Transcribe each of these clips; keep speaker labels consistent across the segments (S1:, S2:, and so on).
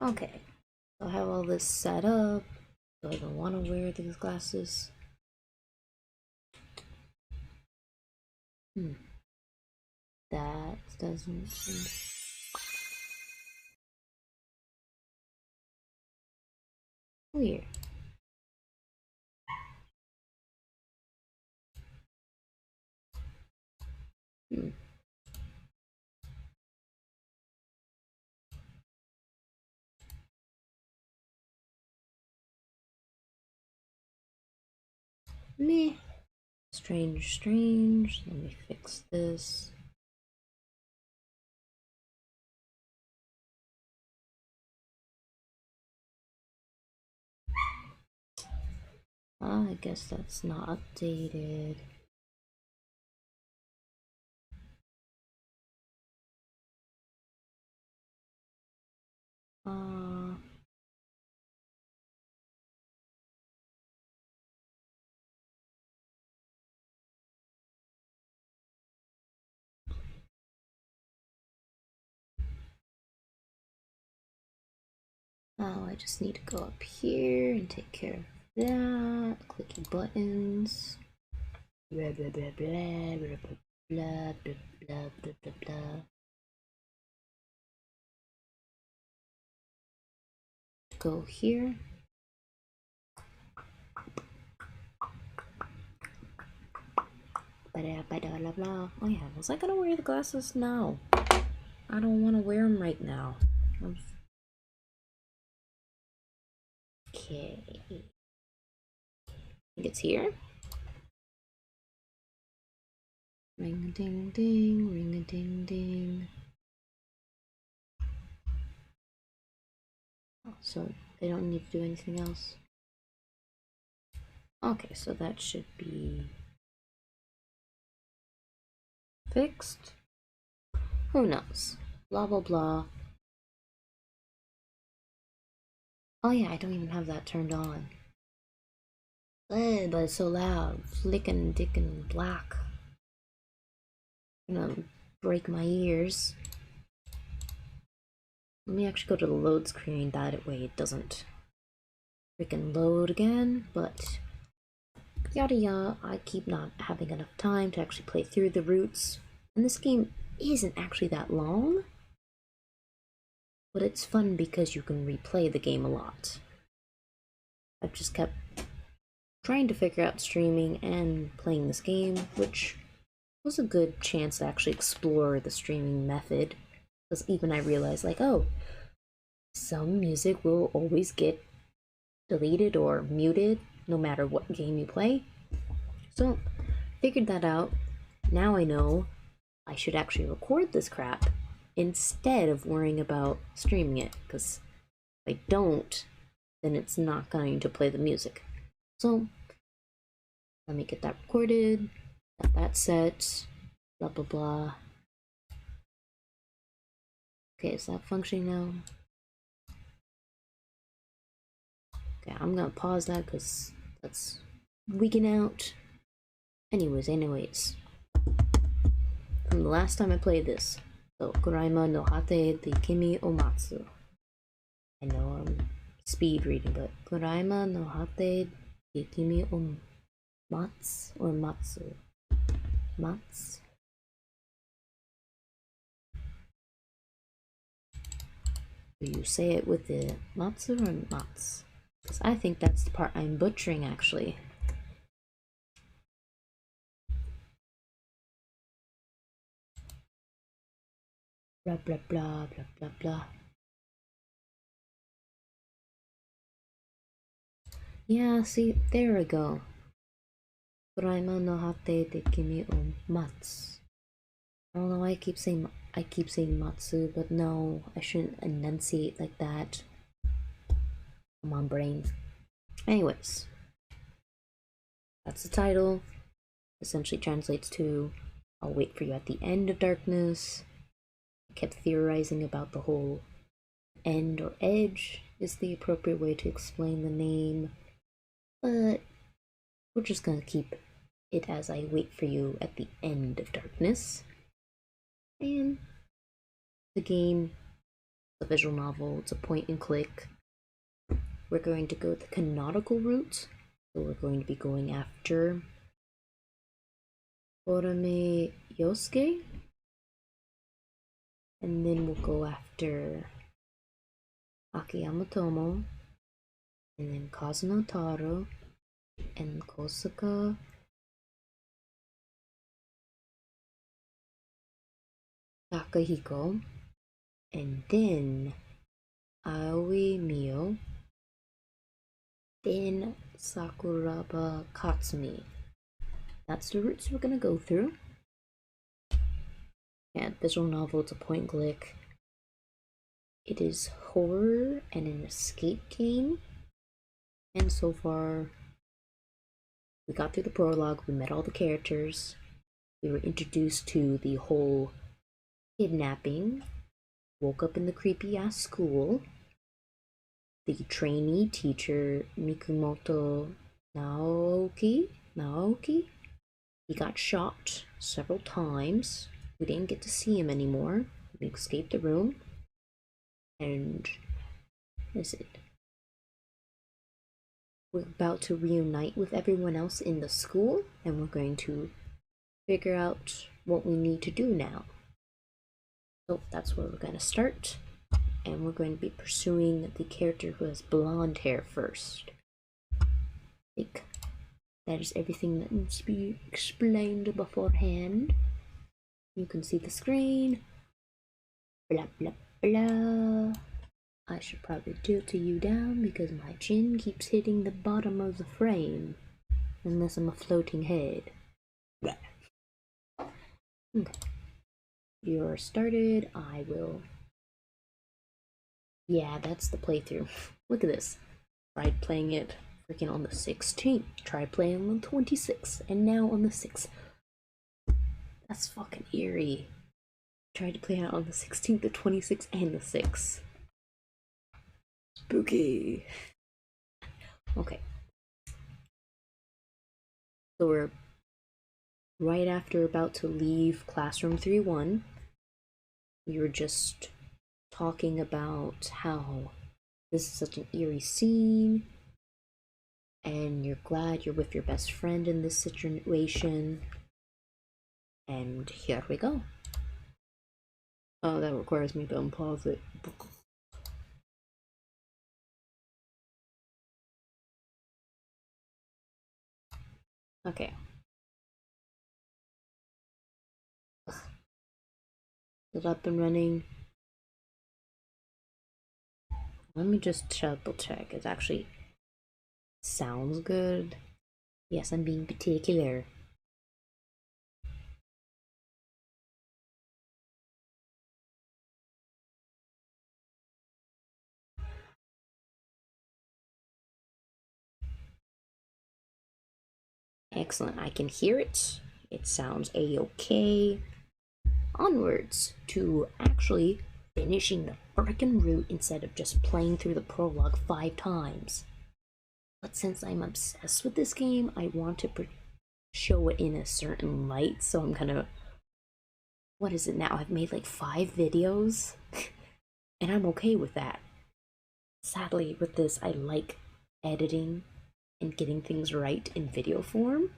S1: Okay, so I have all this set up. Do I even want to wear these glasses? Hmm, that doesn't seem weird. Hmm. Meh. Strange, strange. Let me fix this. I guess that's not updated. Uh, oh, I just need to go up here and take care of that. Clicky buttons. Blah blah blah blah blah blah blah blah blah blah blah. Go here. Blah blah. Oh yeah, was I gonna wear the glasses? No, I don't want to wear them right now. Okay, I think it's here. Ring a ding ding, ring a ding ding. Oh, so they don't need to do anything else. Okay, so that should be fixed. Who knows? Blah blah blah. Oh yeah, I don't even have that turned on. But it's so loud. Flickin' dickin' black. Gonna break my ears. Let me actually go to the load screen. That way it doesn't freaking load again. But yada yada, I keep not having enough time to actually play through the routes. And this game isn't actually that long. But it's fun because you can replay the game a lot. I've just kept trying to figure out streaming and playing this game, which was a good chance to actually explore the streaming method. Because even I realized, like, oh, some music will always get deleted or muted no matter what game you play. So, figured that out. Now I know I should actually record this crap instead of worrying about streaming it. Because if I don't, then it's not going to play the music. So, let me get that recorded, got that set, blah blah blah. Okay, is that functioning now? Okay, I'm gonna pause that because that's wigging out. Anyways, from the last time I played this, so Kurayama no Hate de Kimi Omatsu. I know I'm speed reading, but Kurayama no Hate de Kimi Omatsu or Matsu. Mats? Do you say it with the Matsu or Mats? Because I think that's the part I'm butchering actually. Blah blah blah blah blah blah. Yeah, see, there we go. Doraemon no hate de kimi o mats. I don't know why I keep saying matsu, but no, I shouldn't enunciate like that. Come on, brain. Anyways, that's the title. Essentially translates to I'll wait for you at the end of darkness. I kept theorizing about the whole end or edge is the appropriate way to explain the name, but we're just gonna keep it as I wait for you at the end of darkness. And the game The visual novel, it's a point and click. We're going to go the canonical route. So we're going to be going after Kurayami Yosuke. And then we'll go after Akiyama Tomo. And then Kazuno Taro. And Kosuka Takahiko. And then Aoi Mio. Then Sakuraba Katsumi. That's the routes we're gonna go through. Yeah, visual novel, it's a point and click. It is horror and an escape game. And so far, we got through the prologue, we met all the characters, we were introduced to the whole kidnapping, woke up in the creepy ass school. The trainee teacher, Mikumoto Naoki, he got shot several times. We didn't get to see him anymore. We escaped the room. And that's it. We're about to reunite with everyone else in the school, and we're going to figure out what we need to do now. So that's where we're going to start. And we're going to be pursuing the character who has blonde hair first. I think that is everything that needs to be explained beforehand. You can see the screen. Blah, blah, blah. I should probably tilt you down because my chin keeps hitting the bottom of the frame. Unless I'm a floating head. Okay. You're started. I will. Yeah, that's the playthrough. Look at this. Tried playing it freaking on the 16th. Tried playing on the 26th. And now on the 6th. That's fucking eerie. Tried to play it on the 16th, the 26th, and the 6th. Spooky. Okay. So we're right after about to leave classroom 3-1. We were just talking about how this is such an eerie scene and you're glad you're with your best friend in this situation. And here we go. Oh, that requires me to unpause it. Okay. It's up and running. Let me just double check. It actually sounds good. Yes, I'm being particular. Excellent. I can hear it. It sounds a-okay. Onwards to actually finishing the frickin' route instead of just playing through the prologue 5 times. But since I'm obsessed with this game, I want to show it in a certain light, so I'm gonna. What is it now? I've made like 5 videos, and I'm okay with that. Sadly, with this, I like editing and getting things right in video form.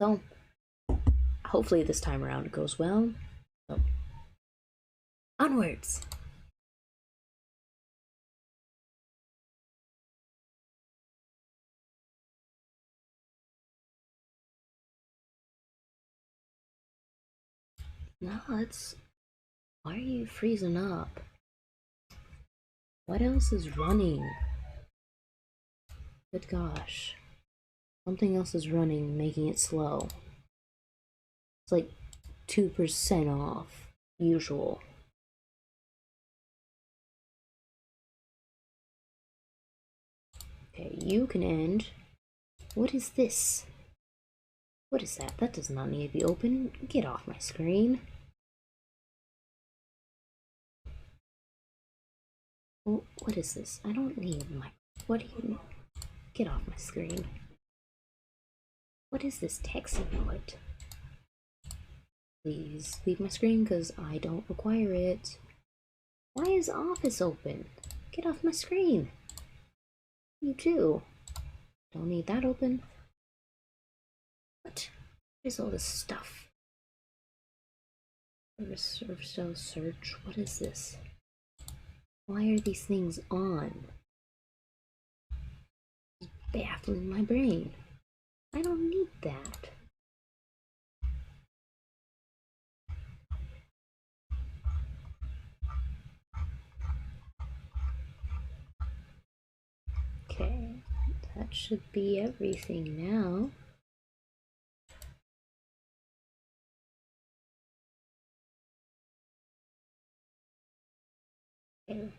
S1: So, hopefully this time around it goes well. So, onwards! No, it's. Why are you freezing up? What else is running? Good gosh. Something else is running, making it slow. It's like 2% off usual. Okay, you can end. What is this? What is that? That does not need to be open. Get off my screen. Oh, what is this? I don't need my. What do you. Get off my screen. What is this text input? Please leave my screen because I don't require it. Why is Office open? Get off my screen. You too. Don't need that open. What is all this stuff? Service search. What is this? Why are these things on? It's baffling my brain. I don't need that. Okay, that should be everything now. Okay.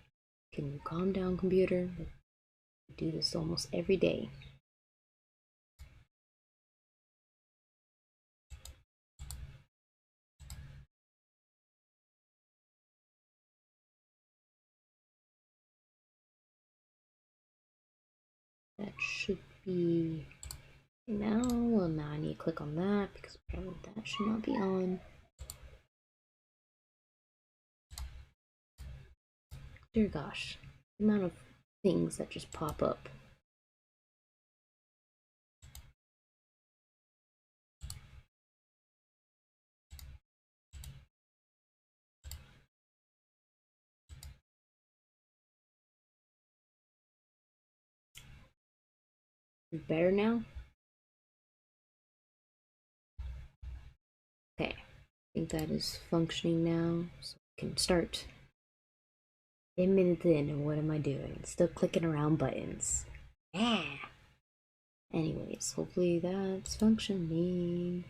S1: Can you calm down, computer? I do this almost every day. That should be now. Well, now I need to click on that because apparently that should not be on. Dear gosh, the amount of things that just pop up. Better now? Okay, I think that is functioning now, so we can start. 10 minutes in, and what am I doing? Still clicking around buttons. Ah! Anyways, hopefully that's functioning.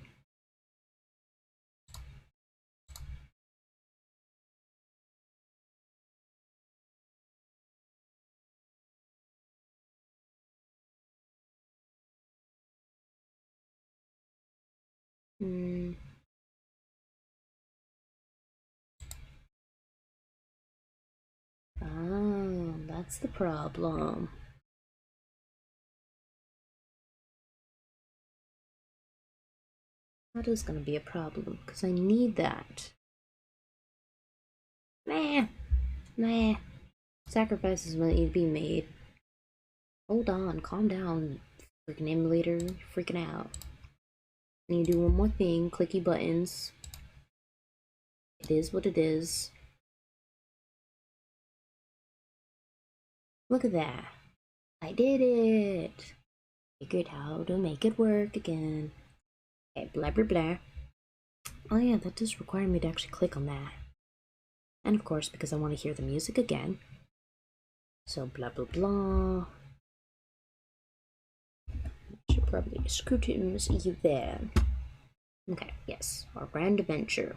S1: Oh, that's the problem. That is gonna be a problem, because I need that. Nah. Sacrifices might need to be made. Hold on, calm down, freaking emulator. Freaking out. I need to do one more thing. Clicky buttons. It is what it is. Look at that. I did it. Figured how to make it work again. Okay, blah blah blah. Oh yeah, that does require me to actually click on that. And of course, because I want to hear the music again. So blah blah blah. Should probably scrutinize you there. Okay, yes, our grand adventure.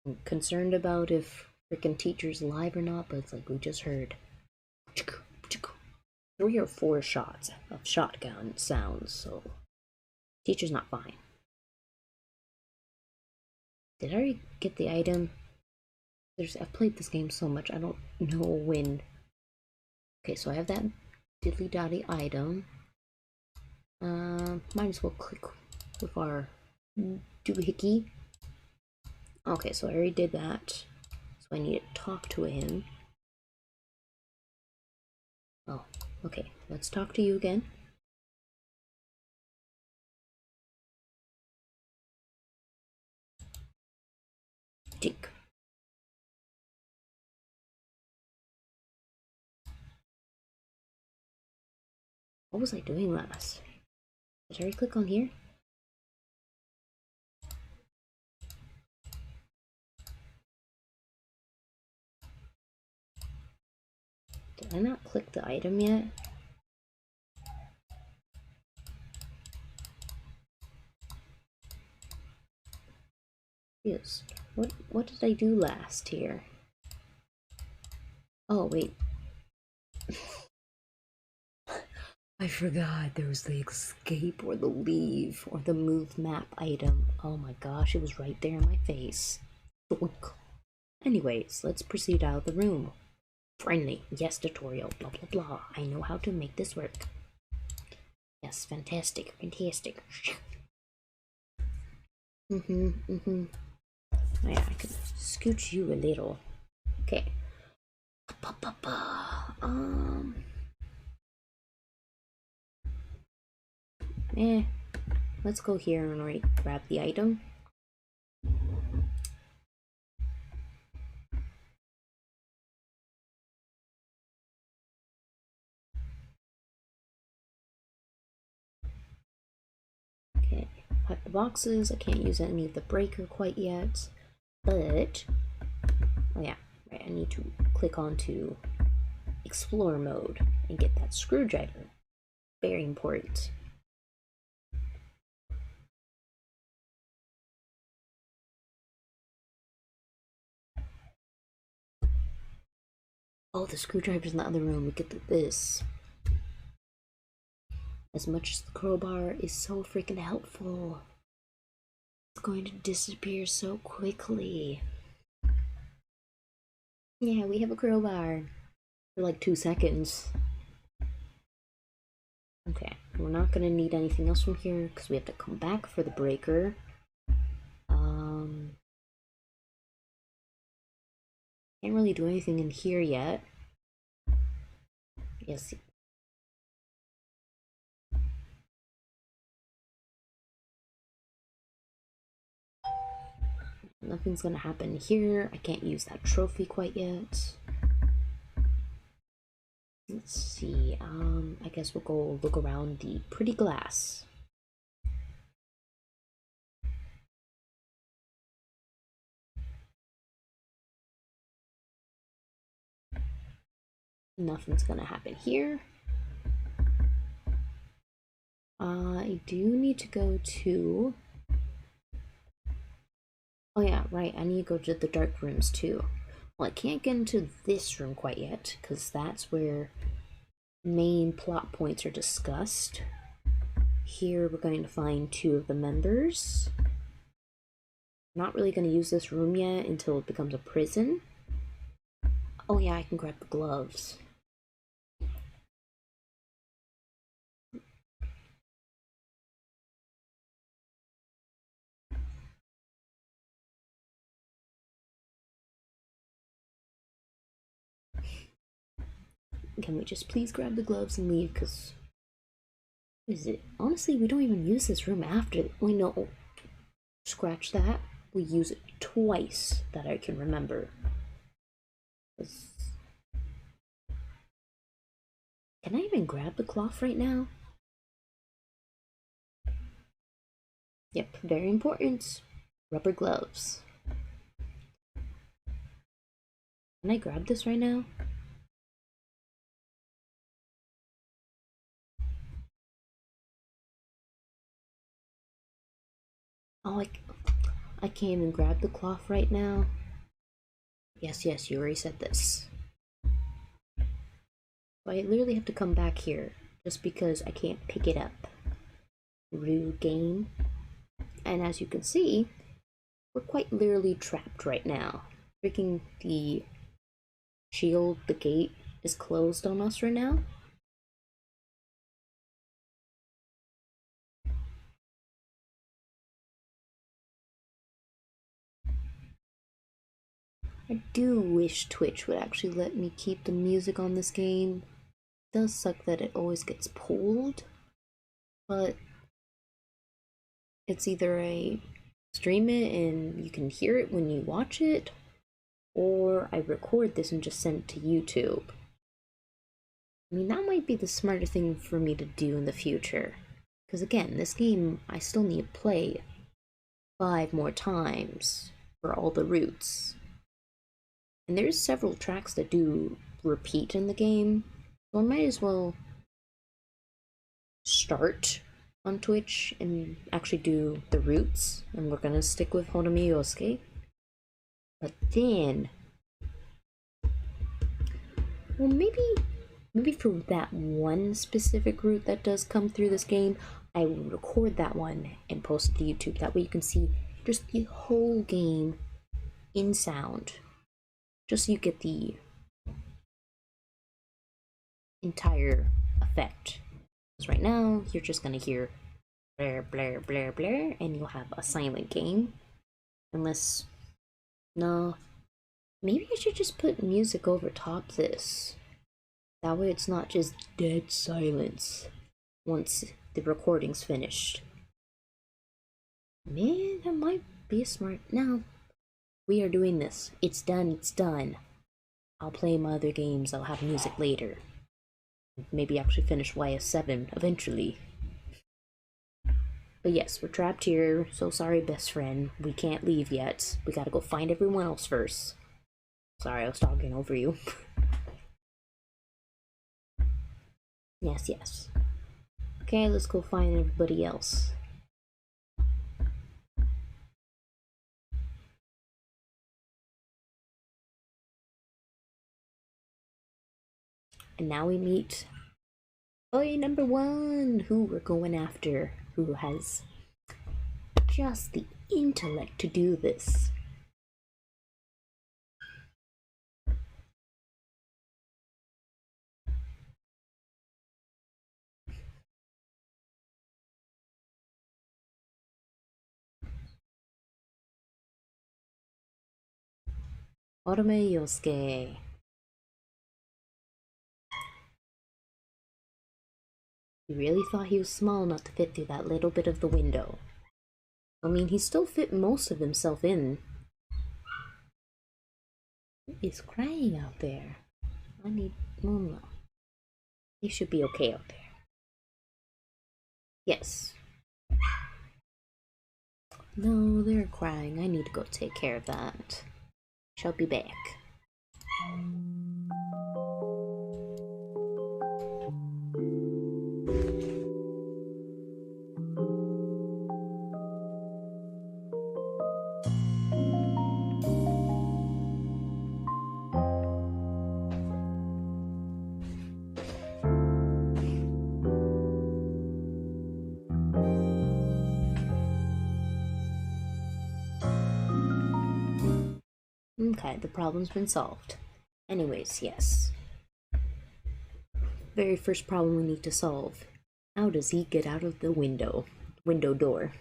S1: I'm concerned about if freaking teacher's alive or not, but it's like we just heard 3 or 4 shots of shotgun sounds, so teacher's not fine. Did I already get the item? I've played this game so much, I don't know when. Okay, so I have that diddly dotty item. Might as well click with our doohickey. Okay, so I already did that. So I need to talk to him. Oh, okay. Let's talk to you again. Dink. What was I doing last? Did I already click on here? Did I not click the item yet? Yes. What did I do last here? Oh wait. I forgot there was the escape or the leave or the move map item. Oh my gosh, it was right there in my face. Anyways, let's proceed out of the room. Friendly, yes, tutorial, blah blah blah. I know how to make this work. Yes, fantastic. Oh yeah, I could scooch you a little. Okay. Eh, let's go here and grab the item. Okay, pack the boxes. I can't use any of the breaker quite yet, but oh yeah, right. I need to click onto explore mode and get that screwdriver. Very important. Oh, the screwdriver's in the other room. We get this. As much as the crowbar is so freaking helpful, it's going to disappear so quickly. Yeah, we have a crowbar for like 2 seconds. Okay, we're not gonna need anything else from here because we have to come back for the breaker. Can't really do anything in here yet. Yes. Nothing's gonna happen here. I can't use that trophy quite yet. Let's see. I guess we'll go look around the pretty glass. Nothing's gonna happen here. I do need to go to... Oh yeah, right, I need to go to the dark rooms too. Well, I can't get into this room quite yet, because that's where main plot points are discussed. Here we're going to find 2 of the members. Not really going to use this room yet until it becomes a prison. Oh yeah, I can grab the gloves. Can we just please grab the gloves and leave? Because what is it? Honestly, we don't even use this room after. We know. Scratch that. We use it twice that I can remember. Can I even grab the cloth right now? Yep, very important. Rubber gloves. Can I grab this right now? Oh, I can't even grab the cloth right now. Yes, you already said this. I literally have to come back here just because I can't pick it up. Rude game. And as you can see, we're quite literally trapped right now. Freaking the shield, the gate is closed on us right now. I do wish Twitch would actually let me keep the music on this game. It does suck that it always gets pulled, but it's either a stream it and you can hear it when you watch it, or I record this and just send it to YouTube. I mean, that might be the smarter thing for me to do in the future. Because again, this game I still need to play 5 more times for all the routes. And there's several tracks that do repeat in the game, so I might as well start on Twitch and actually do the routes, and we're gonna stick with Horimi Yosuke. But then, well, maybe for that one specific route that does come through this game, I will record that one and post it to YouTube. That way you can see just the whole game in sound, just so you get the entire effect. Because right now, you're just gonna hear blare, blare, blare, blare, and you'll have a silent game. Unless, no, Maybe I should just put music over top this. That way it's not just dead silence once the recording's finished. Man, that might be a smart. No, we are doing this. It's done, it's done. I'll play my other games, I'll have music later. Maybe actually finish YS7 eventually. But yes, we're trapped here. So sorry, best friend. We can't leave yet. We gotta go find everyone else first. Sorry, I was talking over you. Yes, yes. Okay, let's go find everybody else. And now we meet boy number one, who we're going after, who has just the intellect to do this. Otome Yosuke. He really thought he was small enough to fit through that little bit of the window. I mean, he still fit most of himself in. He's crying out there. I need Momo. He should be okay out there. Yes. No, they're crying. I need to go take care of that. Shall be back. Okay, the problem's been solved. Anyways, yes. Very first problem we need to solve. How does he get out of the window? Window door.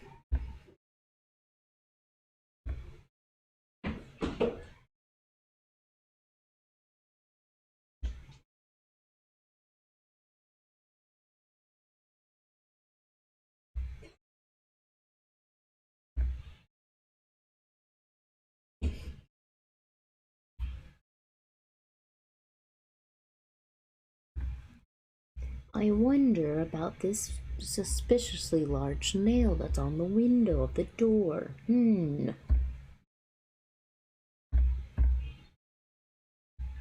S1: I wonder about this suspiciously large nail that's on the window of the door. And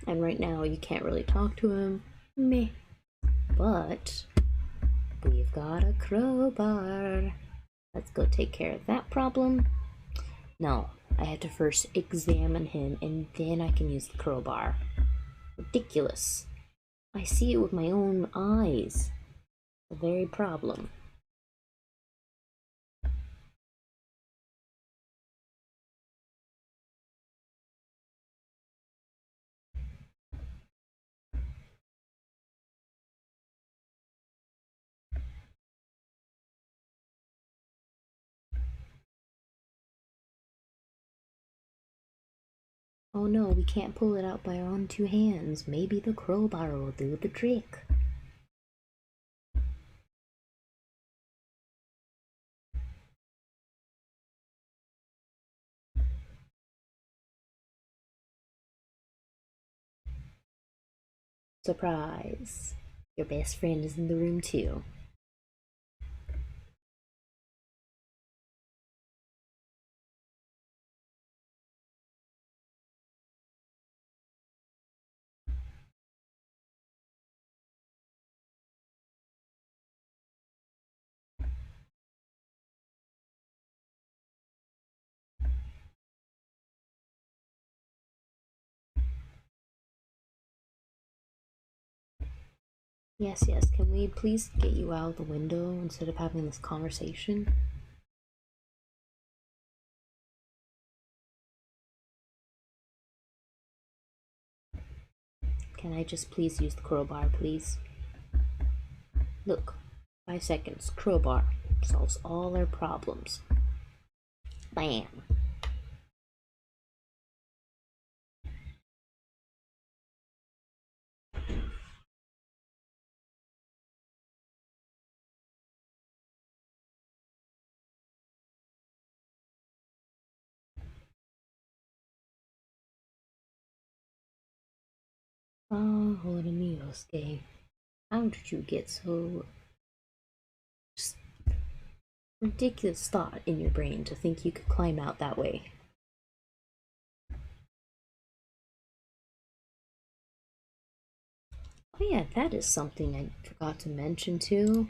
S1: right now you can't really talk to him. Meh. But we've got a crowbar. Let's go take care of that problem. No, I have to first examine him and then I can use the crowbar. Ridiculous. I see it with my own eyes. The very problem. Oh no, we can't pull it out by our own two hands. Maybe the crowbar will do the trick. Surprise! Your best friend is in the room too. Yes, yes, can we please get you out of the window instead of having this conversation? Can I just please use the crowbar, please? Look, 5 seconds, crowbar, solves all our problems. Bam! Ah, Horimiyosuke, how did you get so just ridiculous thought in your brain to think you could climb out that way? Oh yeah, that is something I forgot to mention too.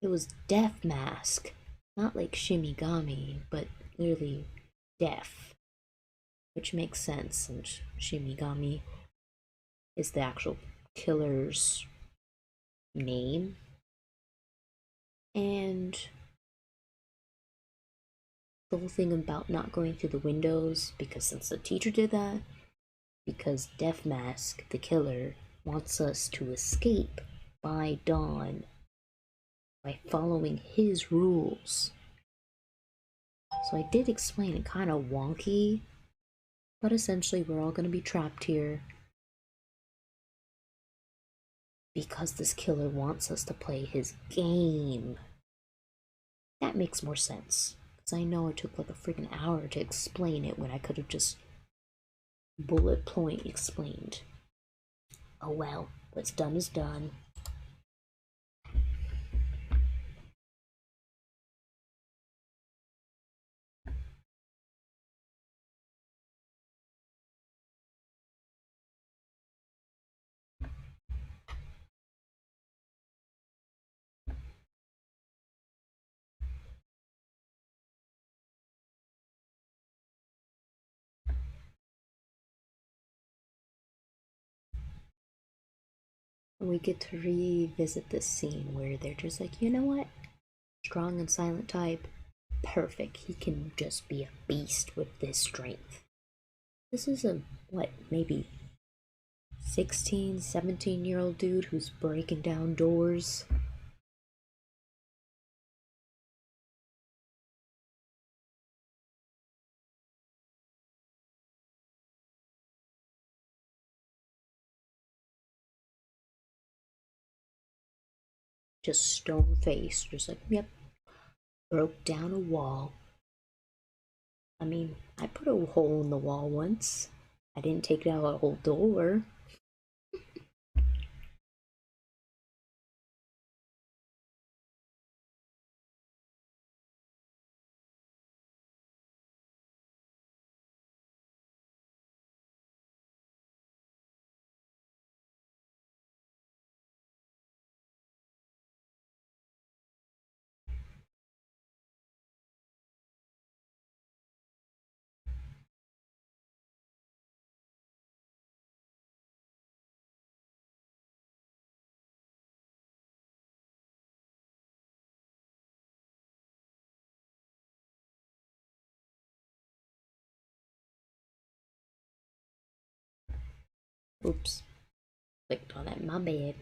S1: It was Death Mask. Not like Shimigami, but literally death. Which makes sense since Shimigami is the actual killer's name. And the whole thing about not going through the windows, because since the teacher did that, because Death Mask, the killer, wants us to escape by dawn by following his rules. So I did explain it kind of wonky, but essentially we're all going to be trapped here because this killer wants us to play his game. That makes more sense. Because I know it took like a freaking hour to explain it when I could have just bullet point explained. Oh well, what's done is done. And we get to revisit this scene where they're just like, you know what? Strong and silent type, perfect. He can just be a beast with this strength. This is a, what, maybe 16, 17-year-old dude who's breaking down doors. Just stone faced, just like, yep, broke down a wall. I mean, I put a hole in the wall once. I didn't take out a whole door. Oops, clicked on it, my bad.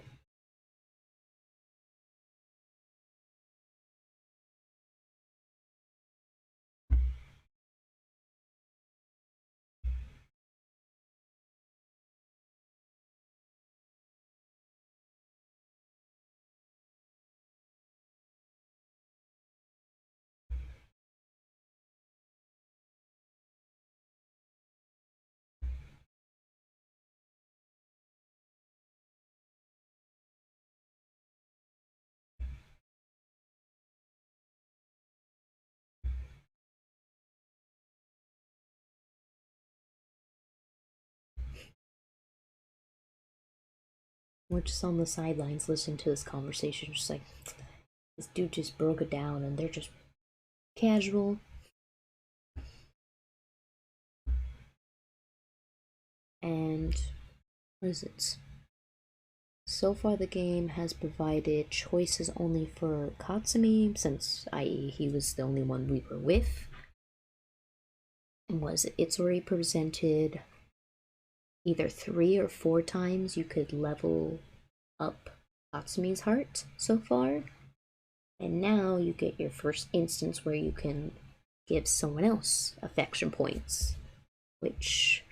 S1: We're just on the sidelines listening to this conversation, just like, this dude just broke it down and they're just casual. And what is it? So far, the game has provided choices only for Katsumi, since, i.e., he was the only one we were with. And it's already presented either 3 or 4 times you could level up Katsumi's heart so far. And now you get your first instance where you can give someone else affection points, which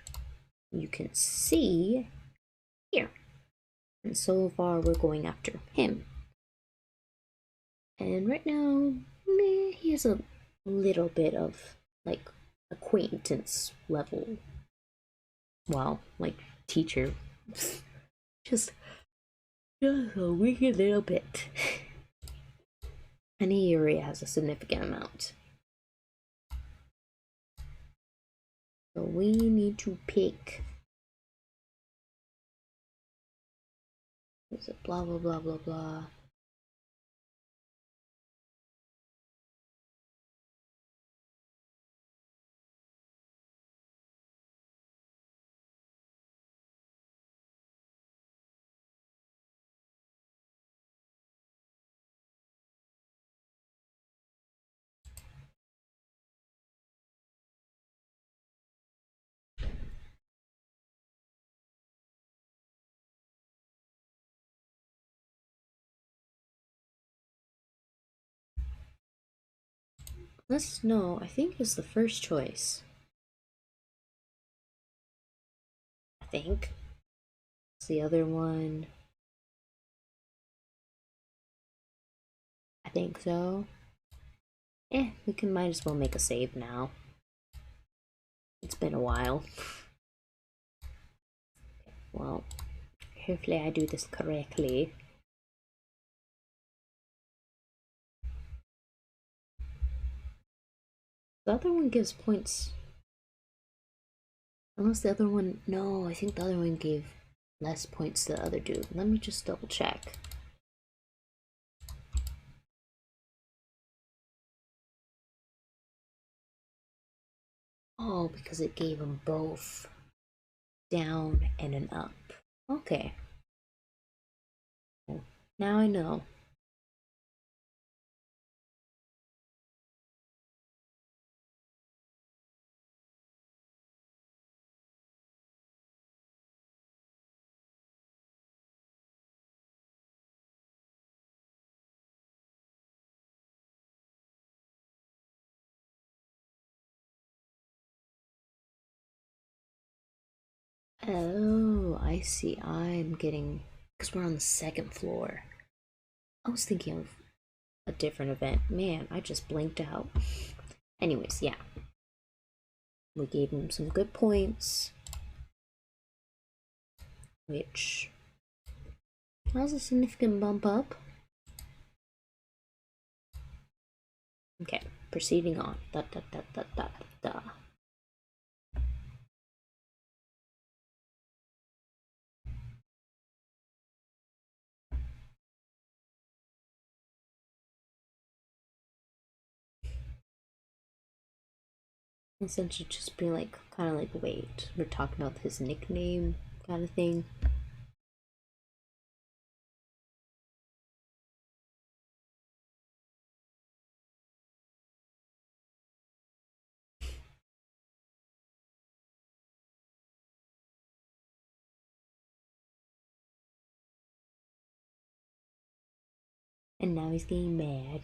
S1: you can see here. And so far, we're going after him. And right now, he has a little bit of like acquaintance level. Well, like teacher. Just, just a wicked little bit. Any area has a significant amount. So we need to pick. Is it blah blah blah blah blah? Let's know. I think it's the first choice. I think. It's the other one. I think so. We can might as well make a save now. It's been a while. Well, hopefully I do this correctly. The other one gives points. Unless the other one... No, I think the other one gave less points to the other dude. Let me just double check. Oh, because it gave them both down and an up. Okay. Now I know. Oh, I see. I'm getting... Because we're on the second floor. I was thinking of a different event. Man, I just blinked out. Anyways, yeah. We gave him some good points. Which... That was a significant bump up. Okay, proceeding on. Da da da da da da. Essentially just be like, kind of like, wait, we're talking about his nickname kind of thing. And now he's getting mad.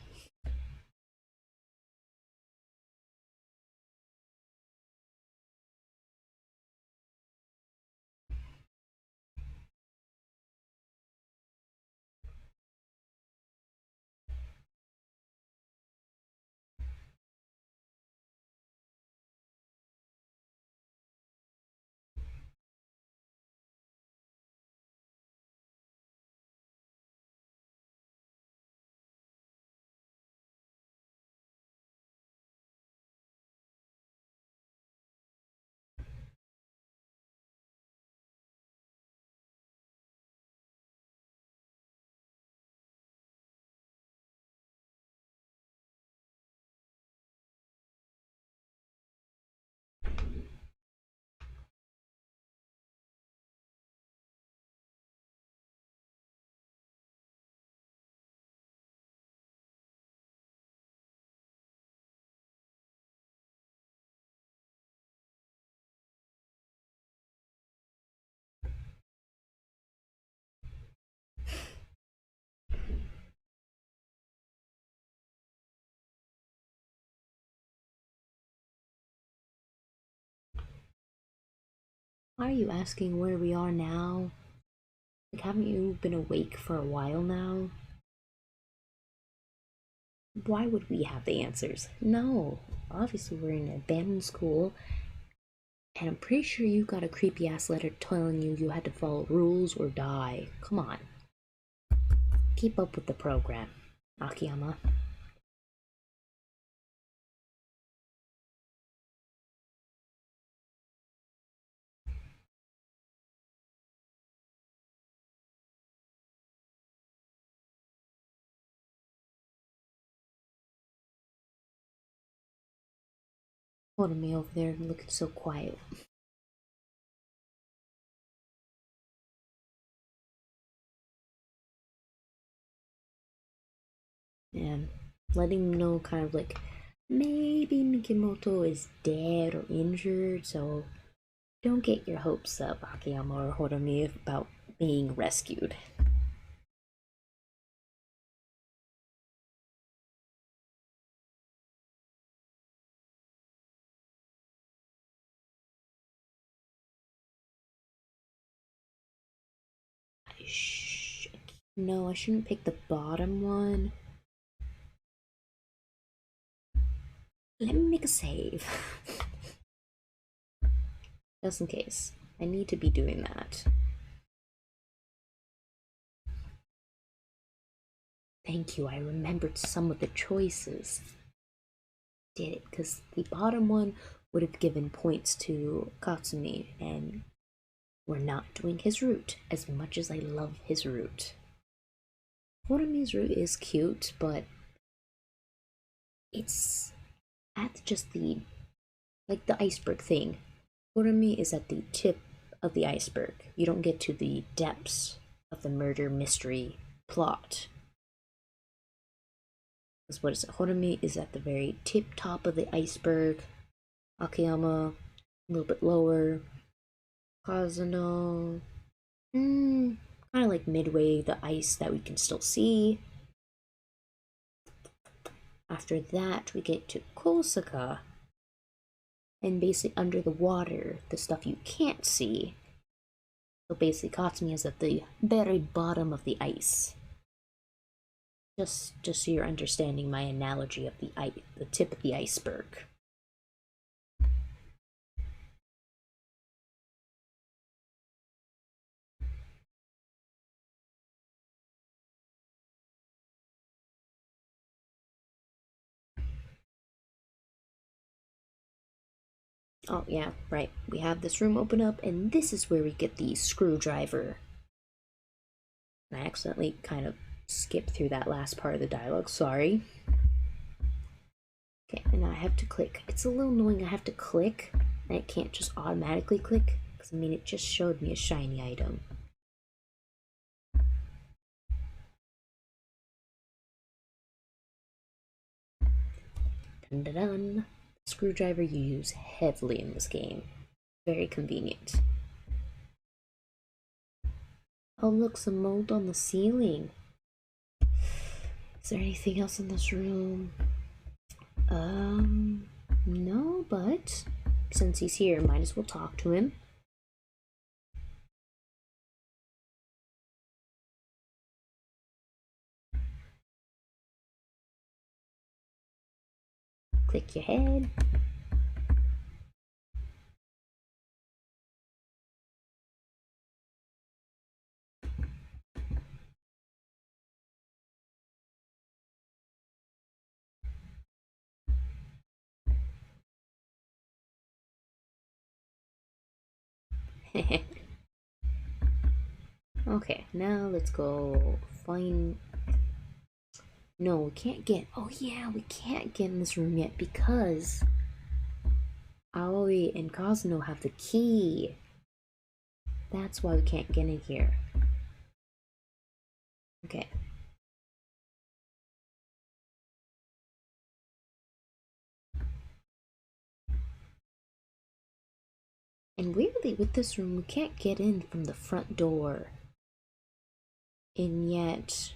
S1: Are you asking where we are now? Like, haven't you been awake for a while now? Why would we have the answers? No. Obviously, we're in an abandoned school. And I'm pretty sure you got a creepy ass letter telling you you had to follow rules or die. Come on. Keep up with the program, Akiyama. Holding me over there looking so quiet. And letting him know kind of like maybe Mikimoto is dead or injured, so don't get your hopes up, Akiyama or Horomi, about being rescued. No, I shouldn't pick the bottom one. Let me make a save. Just in case. I need to be doing that. Thank you, I remembered some of the choices. Did it, because the bottom one would have given points to Katsumi, and we're not doing his route, as much as I love his route. Horomi's route is cute, but it's at just the, like the iceberg thing. Horomi is at the tip of the iceberg. You don't get to the depths of the murder mystery plot. Because what is it? Horomi is at the very tip top of the iceberg. Akiyama, a little bit lower. Kazuno, kind of like midway the ice that we can still see. After that, we get to Kosaka, and basically under the water, the stuff you can't see. So basically, Katsumi is at the very bottom of the ice. Just so you're understanding my analogy of the tip of the iceberg. Oh yeah, right. We have this room open up, and this is where we get the screwdriver. I accidentally kind of skipped through that last part of the dialogue, sorry. Okay, and now I have to click. It's a little annoying I have to click, and it can't just automatically click, because I mean, it just showed me a shiny item. Dun dun dun. Screwdriver you use heavily in this game. Very convenient. Oh look, some mold on the ceiling. Is there anything else in this room? No, but since he's here, might as well talk to him. Click your head. Okay, now let's go find. No, we can't get. Oh, yeah, we can't get in this room yet because Aoi and Kazuno have the key. That's why we can't get in here. Okay. And weirdly, with this room, we can't get in from the front door. And yet,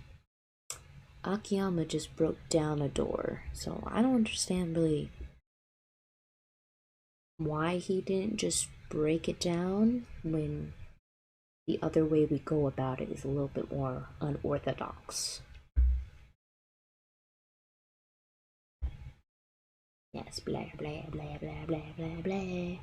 S1: Akiyama just broke down a door. So I don't understand really why he didn't just break it down when the other way we go about it is a little bit more unorthodox. Yes, blah blah blah blah blah blah blah.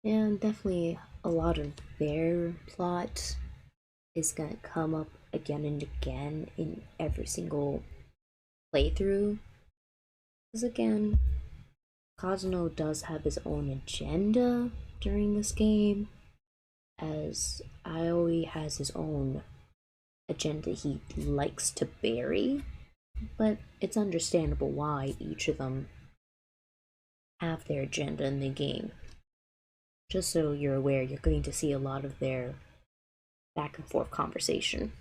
S1: And definitely a lot of their plot is gonna come up again and again in every single playthrough. Because again, Kazuno does have his own agenda during this game, as Aoi has his own agenda he likes to bury, but it's understandable why each of them have their agenda in the game. Just so you're aware, you're going to see a lot of their back and forth conversation.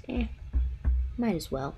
S1: Eh, might as well.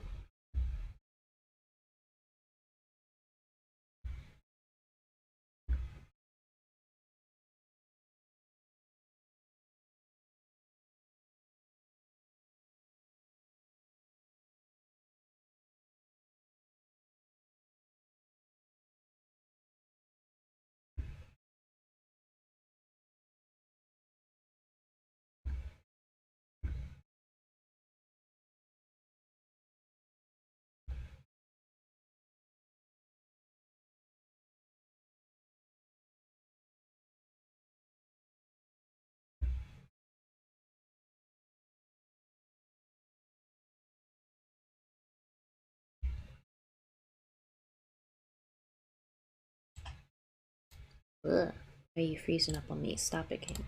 S1: Ugh. Why are you freezing up on me? Stop it, King.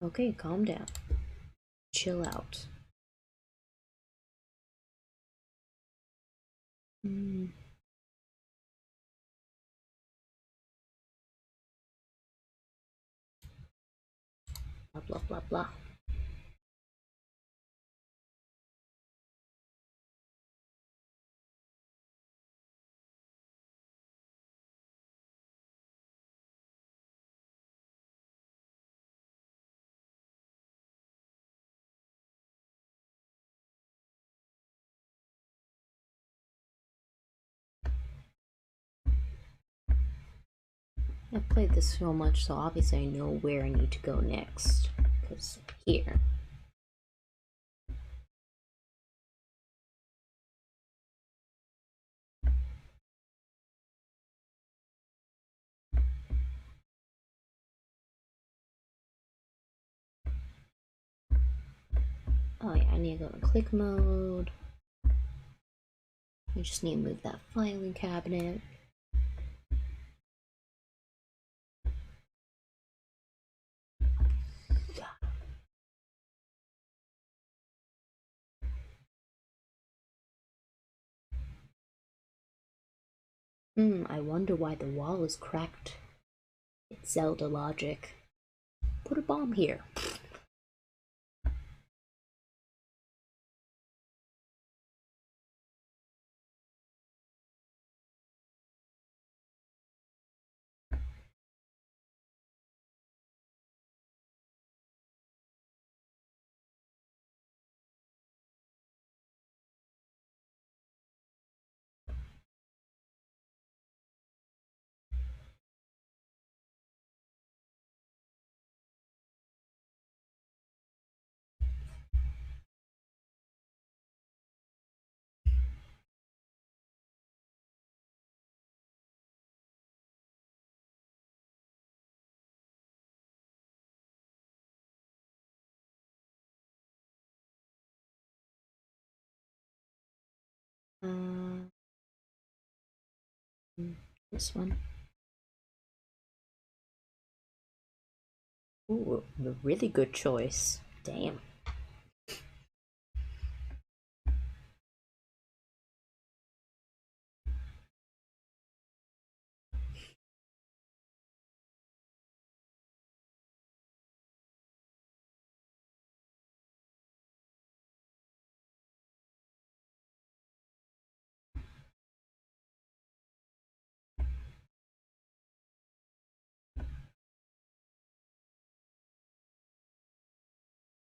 S1: Okay, calm down. Chill out. Mm. Blah blah blah blah. I've played this so much, so obviously I know where I need to go next. Because here. Oh yeah, I need to go in click mode. I just need to move that filing cabinet. I wonder why the wall is cracked. It's Zelda logic. Put a bomb here. Uh, this one. Ooh, a really good choice. Damn.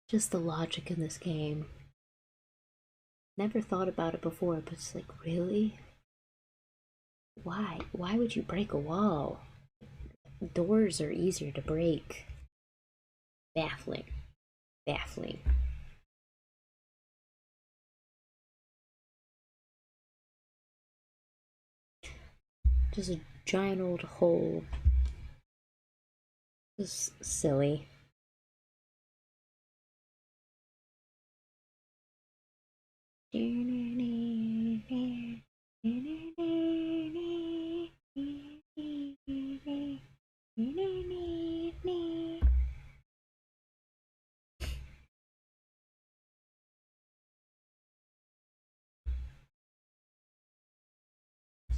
S1: Just the logic in this game. Never thought about it before, but it's like, really? Why? Why would you break a wall? Doors are easier to break. Baffling. Baffling. Just a giant old hole. Just silly.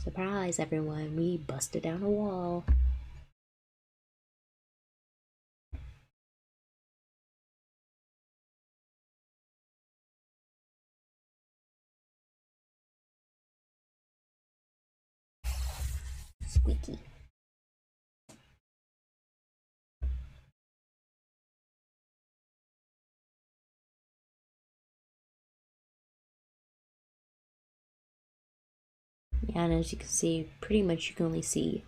S1: Surprise, everyone, we busted down a wall. Squeaky. Yeah, and as you can see, pretty much you can only see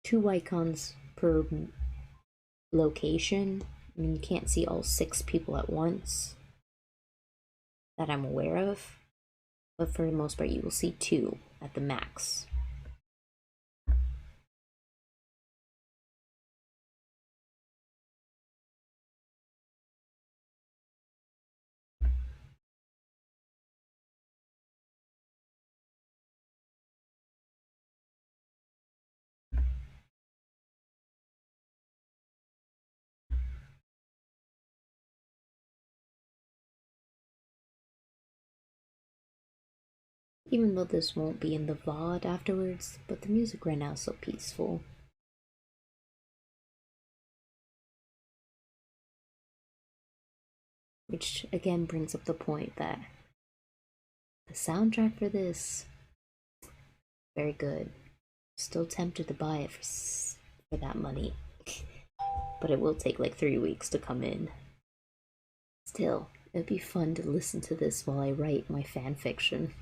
S1: 2 icons per location. I mean, you can't see all 6 people at once that I'm aware of, but for the most part, you will see 2 at the max. Even though this won't be in the VOD afterwards, but the music right now is so peaceful. Which again brings up the point that the soundtrack for this, very good. Still tempted to buy it for that money, but it will take like 3 weeks to come in. Still, it'd be fun to listen to this while I write my fan fiction.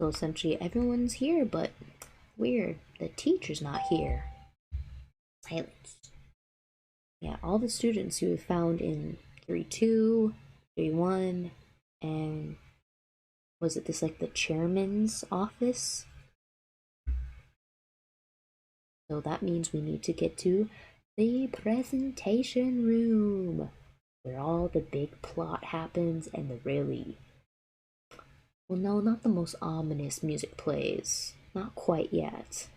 S1: So essentially, everyone's here, but weird, the teacher's not here. Silence. Yeah, all the students you have found in 3-2, 3-1, and was it this like the chairman's office? So that means we need to get to the presentation room, where all the big plot happens and the really, well, no, not the most ominous music plays. Not quite yet.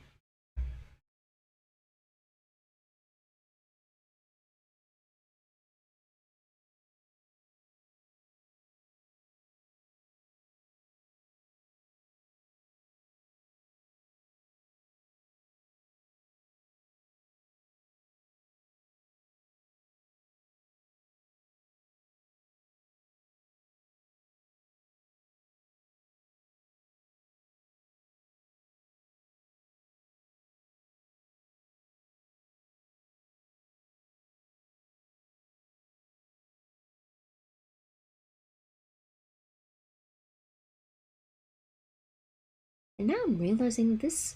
S1: And now I'm realizing this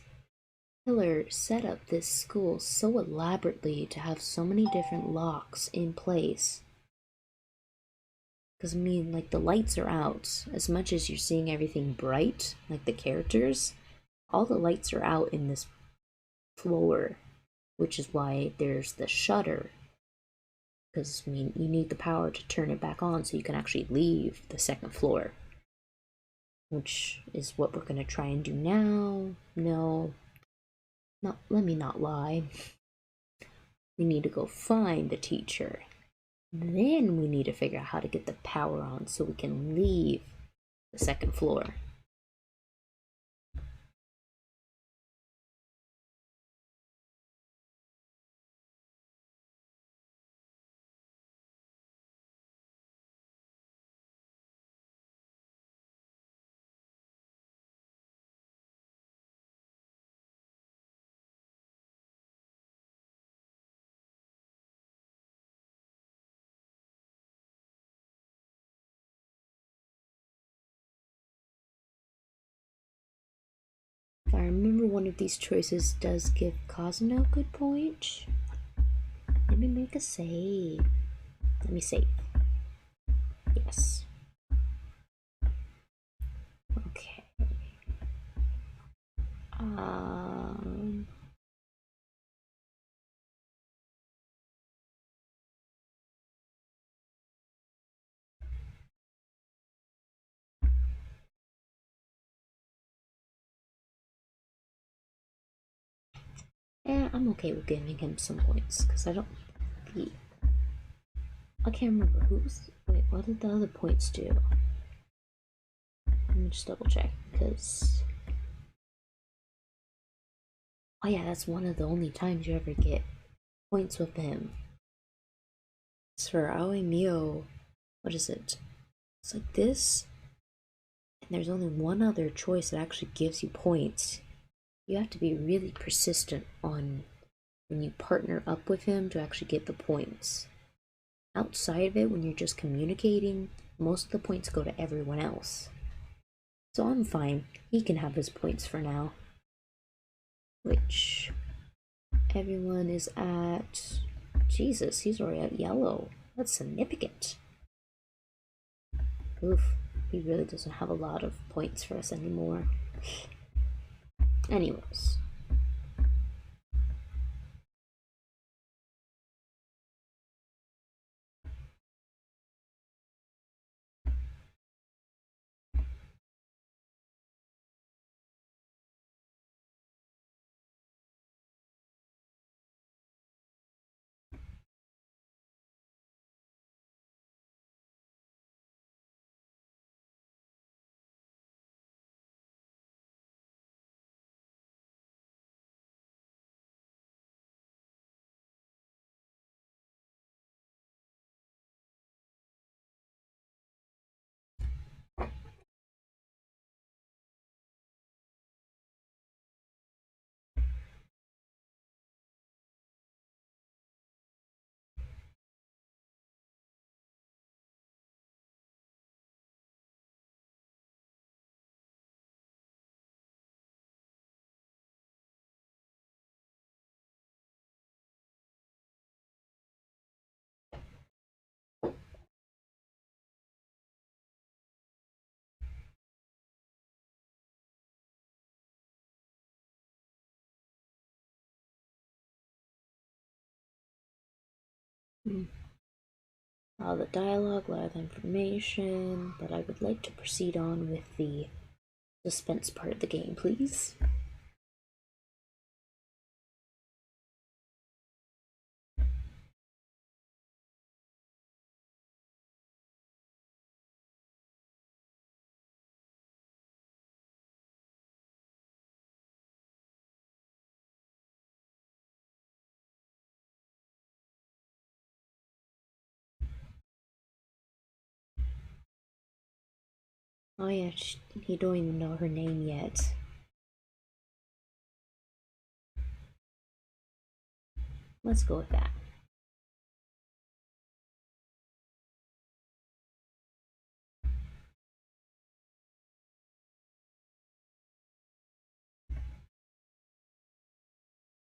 S1: killer set up this school so elaborately to have so many different locks in place. Because, I mean, like, the lights are out. As much as you're seeing everything bright, like the characters, all the lights are out in this floor, which is why there's the shutter. Because, I mean, you need the power to turn it back on so you can actually leave the second floor. Which is what we're going to try and do now. No, let me not lie. We need to go find the teacher. Then we need to figure out how to get the power on so we can leave the second floor. I remember one of these choices does give Kazuna a good point. Let me make a save. Let me save. Yes. Okay. Yeah, I'm okay with giving him some points because I don't. I can't remember who's. Wait, what did the other points do? Let me just double check because. Oh yeah, that's one of the only times you ever get points with him. It's for Aoi Mio. What is it? It's like this, and there's only one other choice that actually gives you points. You have to be really persistent on when you partner up with him to actually get the points. Outside of it, when you're just communicating, most of the points go to everyone else. So I'm fine. He can have his points for now. Which everyone is at. Jesus, he's already at yellow. That's significant. Oof, he really doesn't have a lot of points for us anymore. Anyways. The dialogue, a lot of information, but I would like to proceed on with the suspense part of the game, please. Oh yeah, he don't even know her name yet. Let's go with that.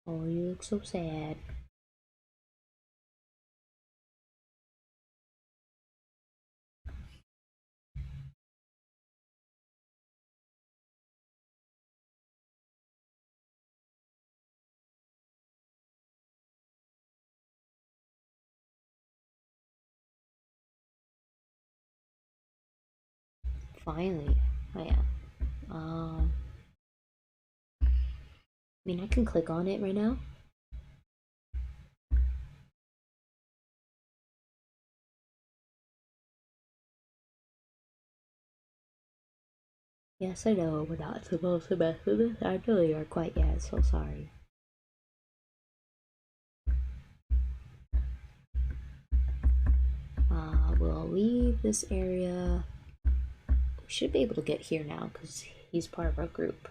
S1: Oh, you look so sad. Finally. Oh yeah. I mean, I can click on it right now. Yes, I know we're not supposed to mess with this. I know you are quite yet, so sorry. We'll leave this area. We should be able to get here now because he's part of our group.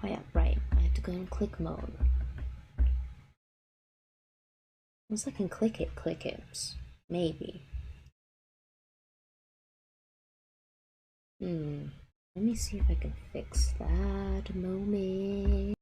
S1: Oh yeah, right. I have to go in click mode. Once I can click it. Maybe. Let me see if I can fix that moment.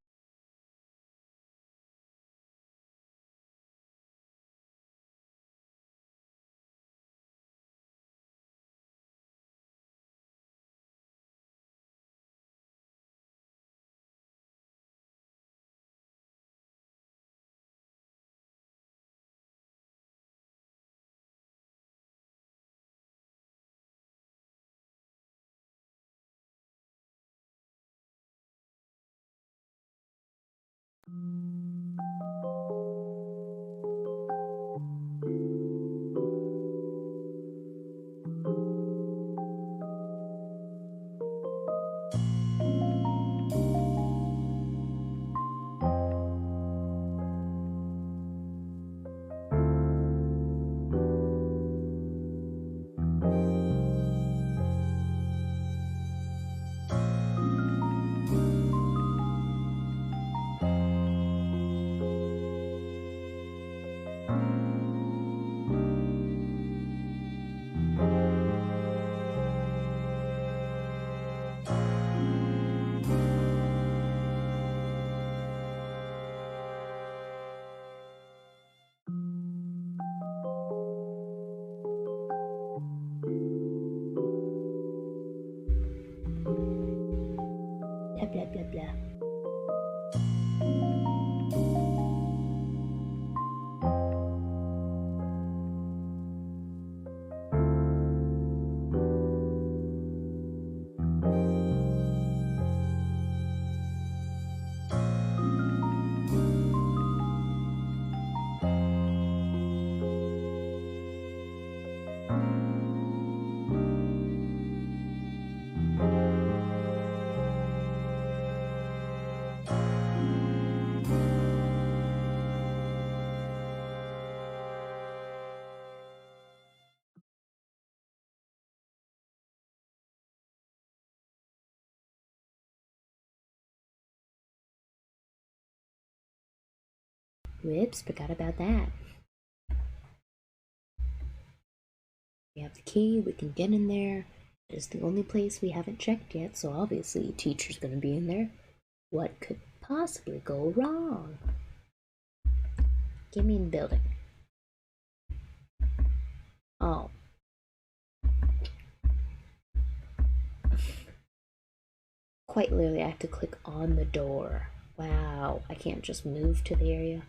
S1: Blah blah blah blah. Whoops, forgot about that. We have the key, we can get in there. It's the only place we haven't checked yet, so obviously teacher's gonna be in there. What could possibly go wrong? Get me in the building. Oh. Quite literally, I have to click on the door. Wow, I can't just move to the area.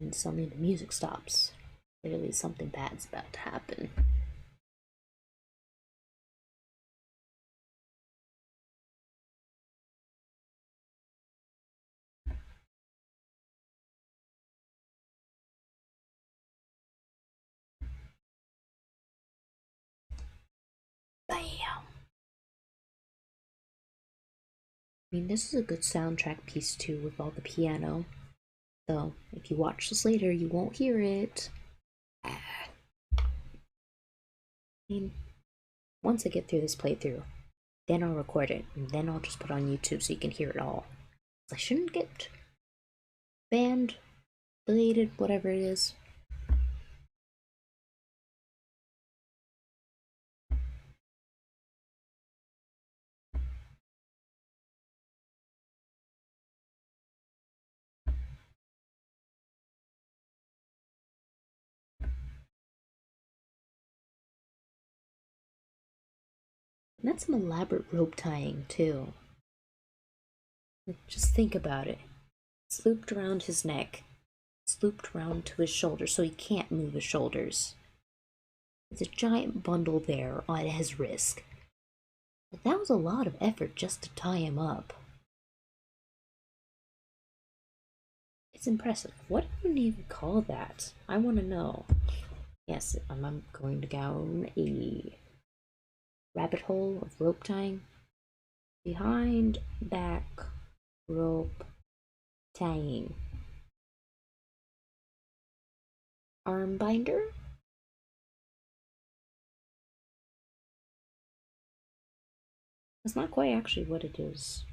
S1: And suddenly the music stops. Clearly something bad's about to happen. Bam! I mean, this is a good soundtrack piece too, with all the piano. Though, if you watch this later, you won't hear it. I mean, once I get through this playthrough, then I'll record it, and then I'll just put it on YouTube so you can hear it all. I shouldn't get banned, deleted, whatever it is. And that's some elaborate rope tying, too. Just think about it. It's looped around his neck. It's looped around to his shoulders so he can't move his shoulders. It's a giant bundle there at his wrist. But that was a lot of effort just to tie him up. It's impressive. What do you even call that? I want to know. Yes, I'm going down a rabbit hole of rope tying. Behind, back, rope tying. Arm binder? That's not quite actually what it is.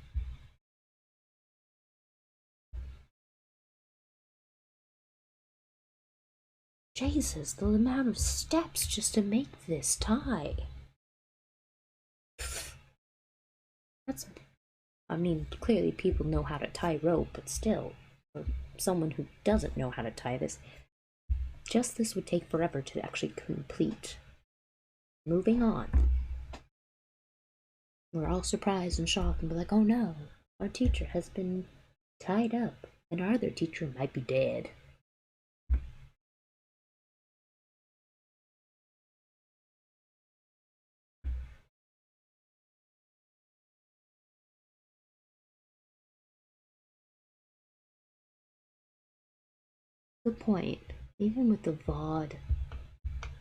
S1: Jesus, the amount of steps just to make this tie. That's, I mean, clearly people know how to tie rope, but still, for someone who doesn't know how to tie this, just this would take forever to actually complete. Moving on. We're all surprised and shocked and be like, oh no, our teacher has been tied up, and our other teacher might be dead. Good point. Even with the VOD,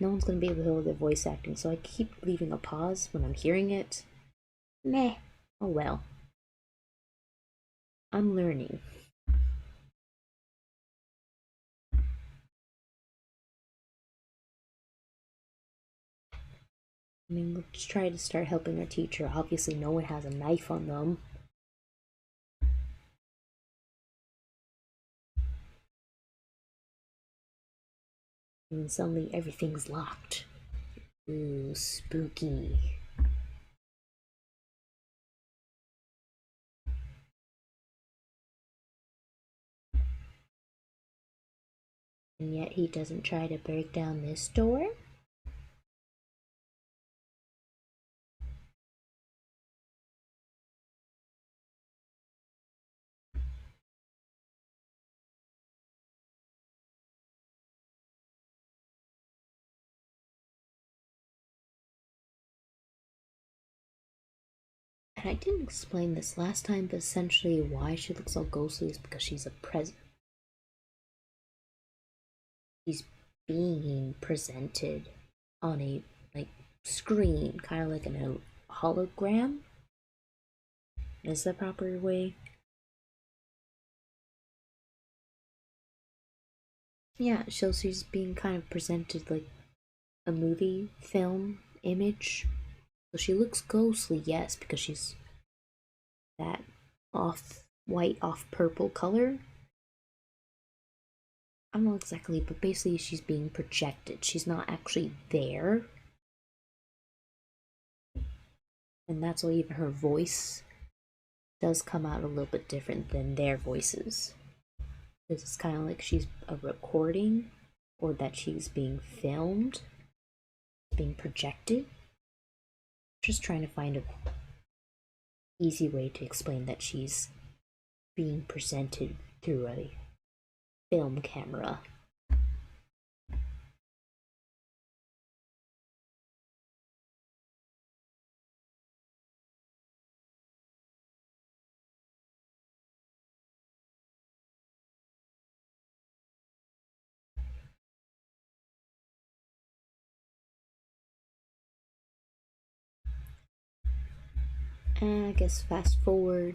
S1: no one's gonna be able to hear their voice acting, so I keep leaving a pause when I'm hearing it. Meh. Oh well. I'm learning. I mean, let's try to start helping our teacher. Obviously, no one has a knife on them. And suddenly everything's locked. Ooh, spooky. And yet he doesn't try to break down this door? And I didn't explain this last time, but essentially why she looks so ghostly is because she's a present. She's being presented on a like screen, kind of like a hologram. Is the proper way? Yeah, so she's being kind of presented like a movie, film, image. So she looks ghostly, yes, because she's that off white, off purple color. I don't know exactly, but basically she's being projected. She's not actually there. And that's why even her voice does come out a little bit different than their voices. Because it's kind of like she's a recording or that she's being filmed, being projected. Just trying to find a easy way to explain that she's being presented through a film camera. And I guess fast forward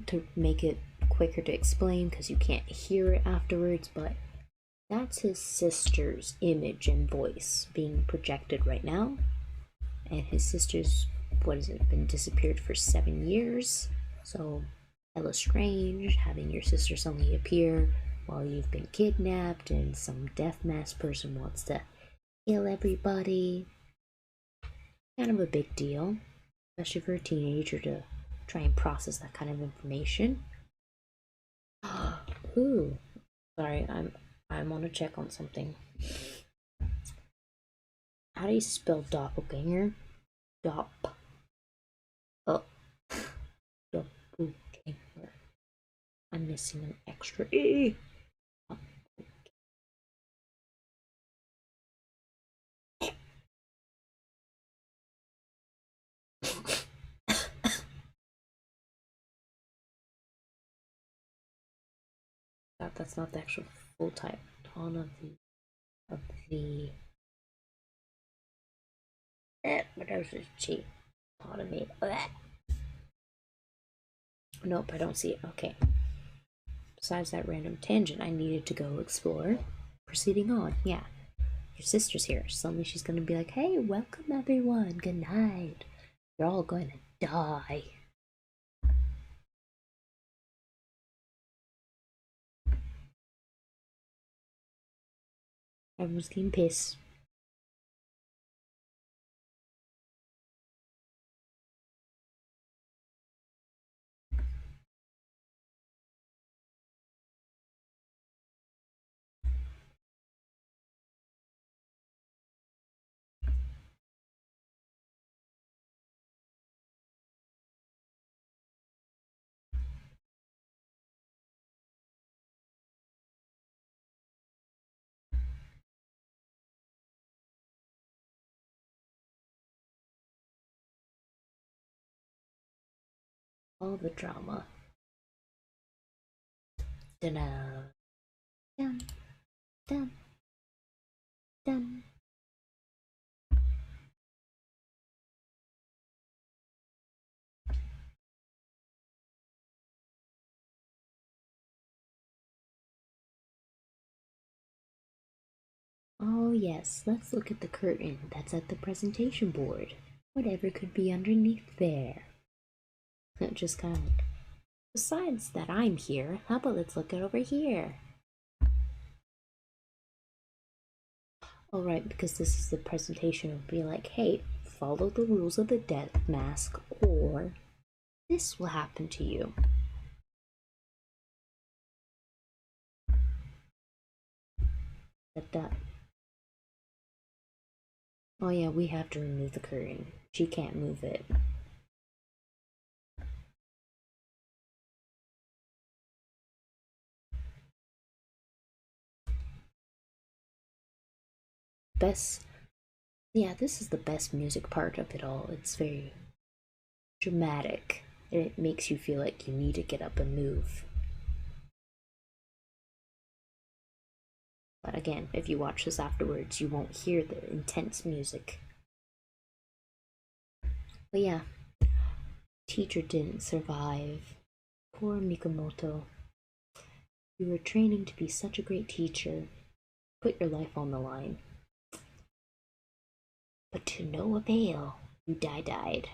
S1: to make it quicker to explain because you can't hear it afterwards, but that's his sister's image and voice being projected right now. And his sister's, what has it been disappeared for 7 years? So, hella strange having your sister suddenly appear while you've been kidnapped and some death mask person wants to kill everybody. Kind of a big deal, especially for a teenager to try and process that kind of information. Ooh, sorry, I want to check on something. How do you spell doppelganger? Dop. Oh, doppelganger. I'm missing an extra E. That's not the actual full type. Ton of the what else is G? Automate. Nope, I don't see it. Okay. Besides that random tangent I needed to go explore. Proceeding on, yeah. Your sister's here. Suddenly she's gonna be like, hey, welcome everyone. Good night. You're all going to die. Everyone's getting pissed. All the drama. Dun dun dun dun. Oh, yes, let's look at the curtain that's at the presentation board. Whatever could be underneath there? Just kind of like, besides that I'm here, how about let's look at over here? Alright, because this is the presentation, it would be like, hey, follow the rules of the death mask, or this will happen to you. That. Oh yeah, we have to remove the curtain. She can't move it. Best. Yeah, this is the best music part of it all. It's very dramatic. It makes you feel like you need to get up and move. But again, if you watch this afterwards, you won't hear the intense music. But yeah, teacher didn't survive. Poor Mikomoto. You were training to be such a great teacher. Put your life on the line. But to no avail. You died.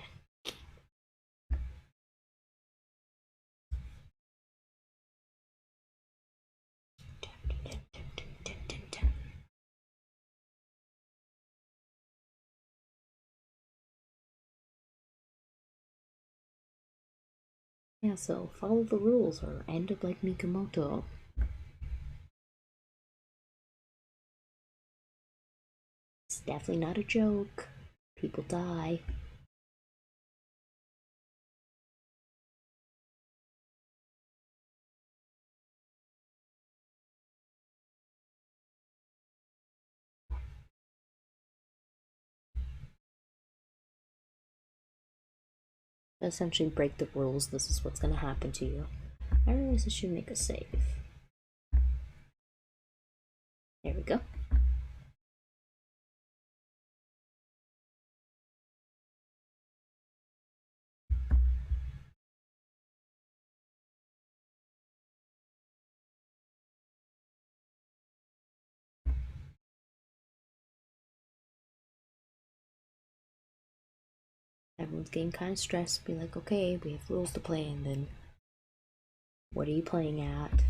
S1: Yeah, so follow the rules or end up like Mikomoto. It's definitely not a joke. People die. Essentially break the rules. This is what's gonna happen to you. I realize I should make a save. There we go. Everyone's getting kind of stressed. Be like, okay, we have rules to play, and then what are you playing at?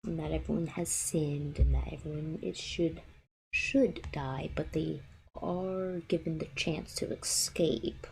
S1: And that everyone has sinned, and that everyone it should die, but they are given the chance to escape.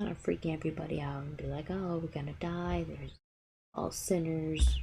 S1: Kind of freaking everybody out and be like, oh, we're gonna die. There's all sinners.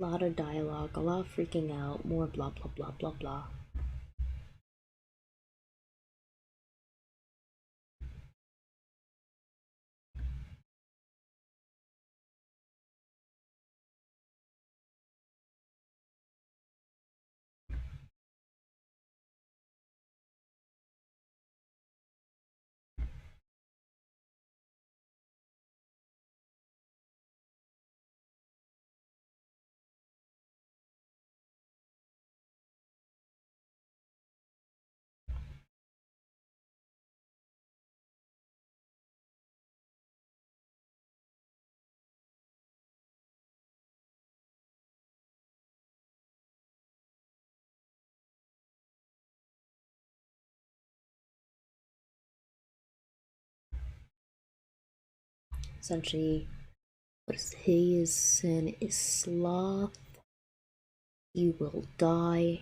S1: A lot of dialogue, a lot of freaking out, more blah blah blah blah blah. Essentially, what is his sin is sloth. He will die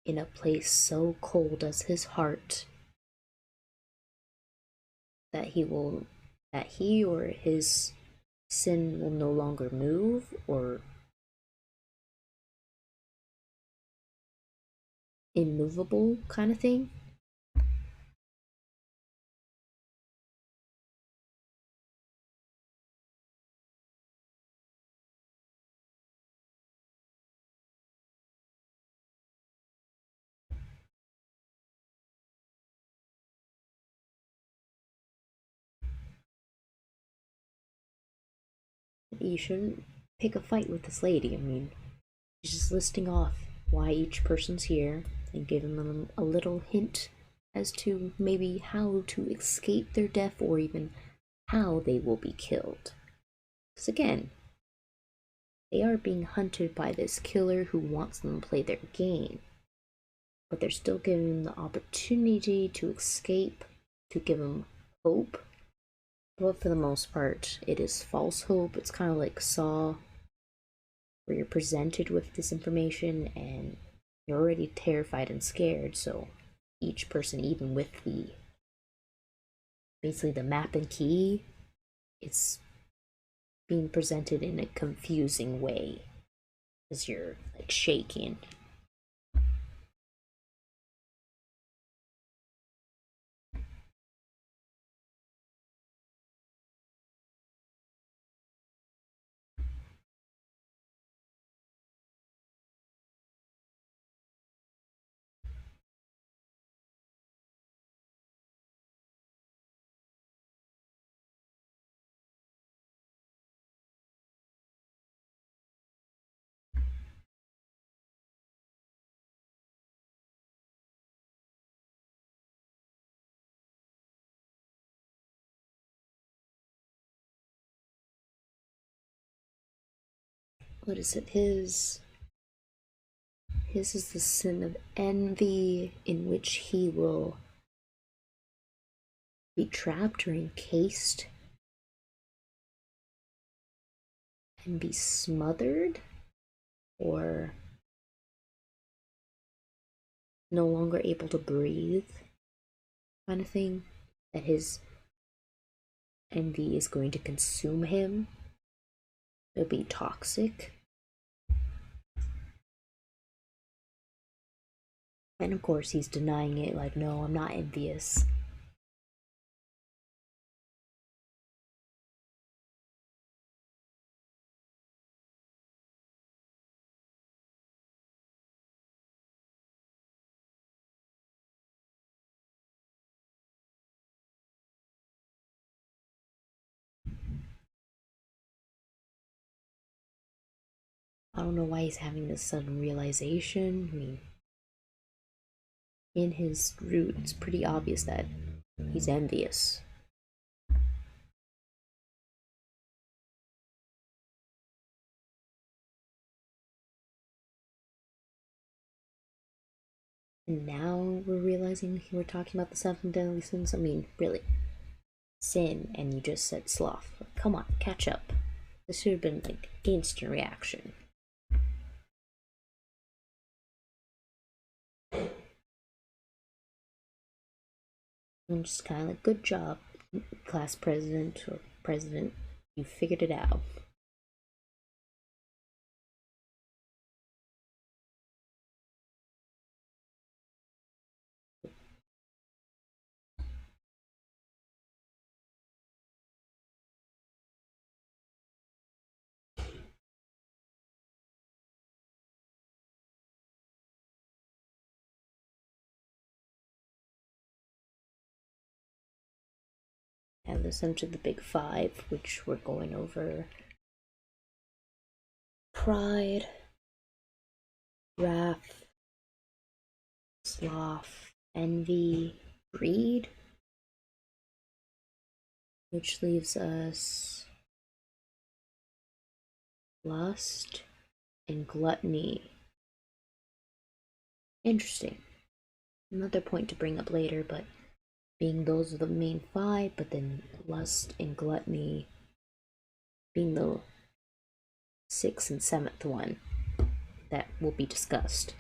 S1: in a place so cold as his heart that he or his sin will no longer move or immovable kind of thing. You shouldn't pick a fight with this lady. I mean, she's just listing off why each person's here and giving them a little hint as to maybe how to escape their death or even how they will be killed. Because again, they are being hunted by this killer who wants them to play their game. But they're still giving them the opportunity to escape, to give them hope. But for the most part, it is false hope. It's kind of like Saw, where you're presented with this information and you're already terrified and scared. So each person, even with the basically the map and key, it's being presented in a confusing way as you're like shaking. What is it? His is the sin of envy, in which he will be trapped or encased and be smothered or no longer able to breathe, kind of thing. That his envy is going to consume him. It'll be toxic. And of course, he's denying it, like, no, I'm not envious. I don't know why he's having this sudden realization. I mean, in his root, it's pretty obvious that he's envious. And now we're realizing we're talking about the seven deadly sins. I mean, really, sin, and you just said sloth. Like, come on, catch up. This should have been like instant reaction. I'm just kind of like, good job, class president or president. You figured it out. and essentially the big five, which we're going over: pride, wrath, sloth, envy, greed, which leaves us lust and gluttony. Interesting. Another point to bring up later, but being those are the main five, but then lust and gluttony being the sixth and seventh one that will be discussed.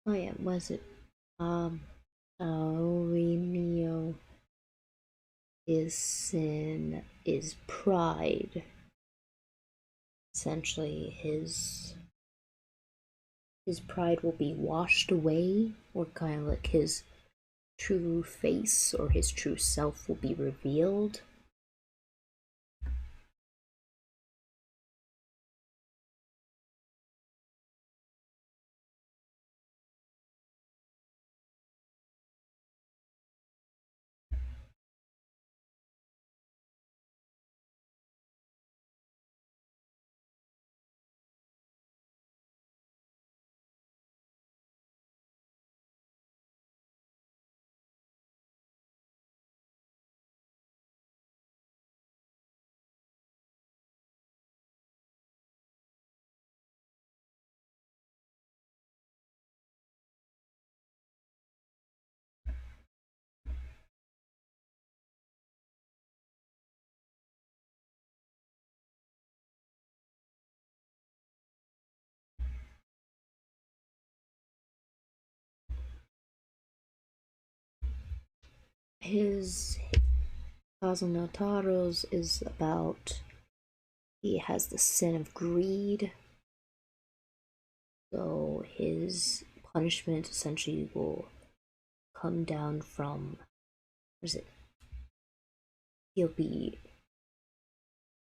S1: Oh yeah, was it Aurelio is sin is pride. Essentially his pride will be washed away, or kind of like his true face or his true self will be revealed. His Kazunotaro's is about he has the sin of greed, so his punishment essentially will come down from, what is it? He'll be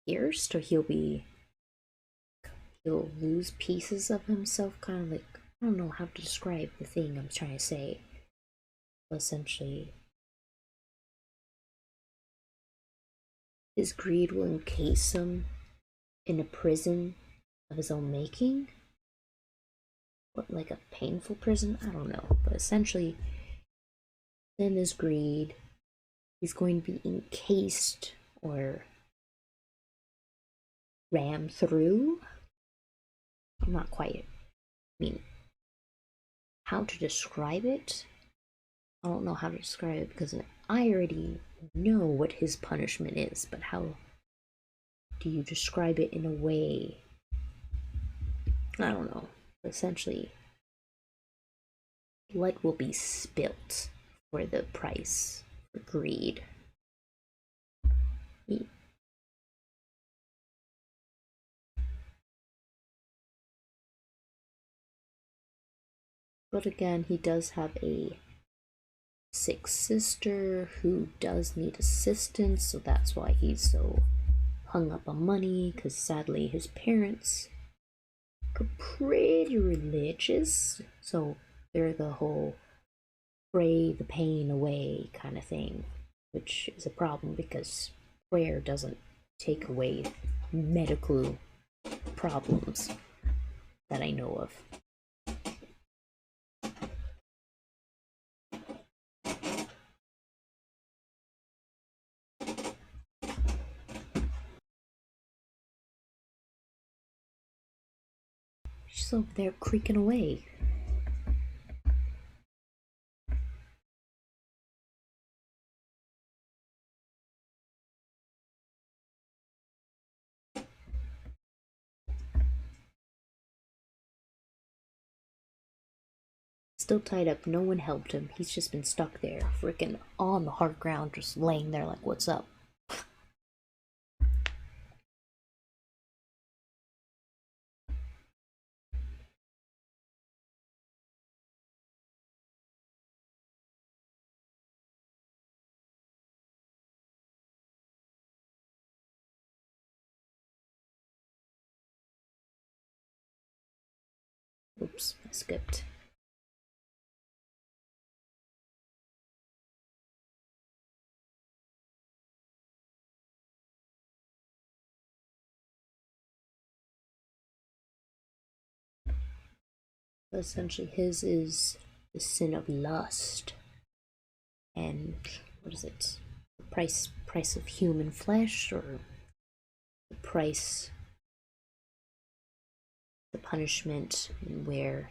S1: pierced, or he'll lose pieces of himself, kind of like, I don't know how to describe the thing I'm trying to say. But essentially, his greed will encase him in a prison of his own making. What, like a painful prison? I don't know. But essentially, in his greed, he's going to be encased or rammed through. I'm not quite, I mean, how to describe it? I don't know how to describe it because I already know what his punishment is, but how do you describe it in a way? I don't know. Essentially, blood will be spilt for the price for greed. But again, he does have a sick sister who does need assistance, so that's why he's so hung up on money, because sadly his parents are pretty religious, so they're the whole pray the pain away kind of thing. which is a problem because prayer doesn't take away medical problems that I know of. She's over there creaking away. Still tied up, no one helped him. He's just been stuck there, freaking on the hard ground, just laying there like, what's up? Oops, I skipped. Essentially, his is the sin of lust. And what is it? The price of human flesh, or the price, the punishment where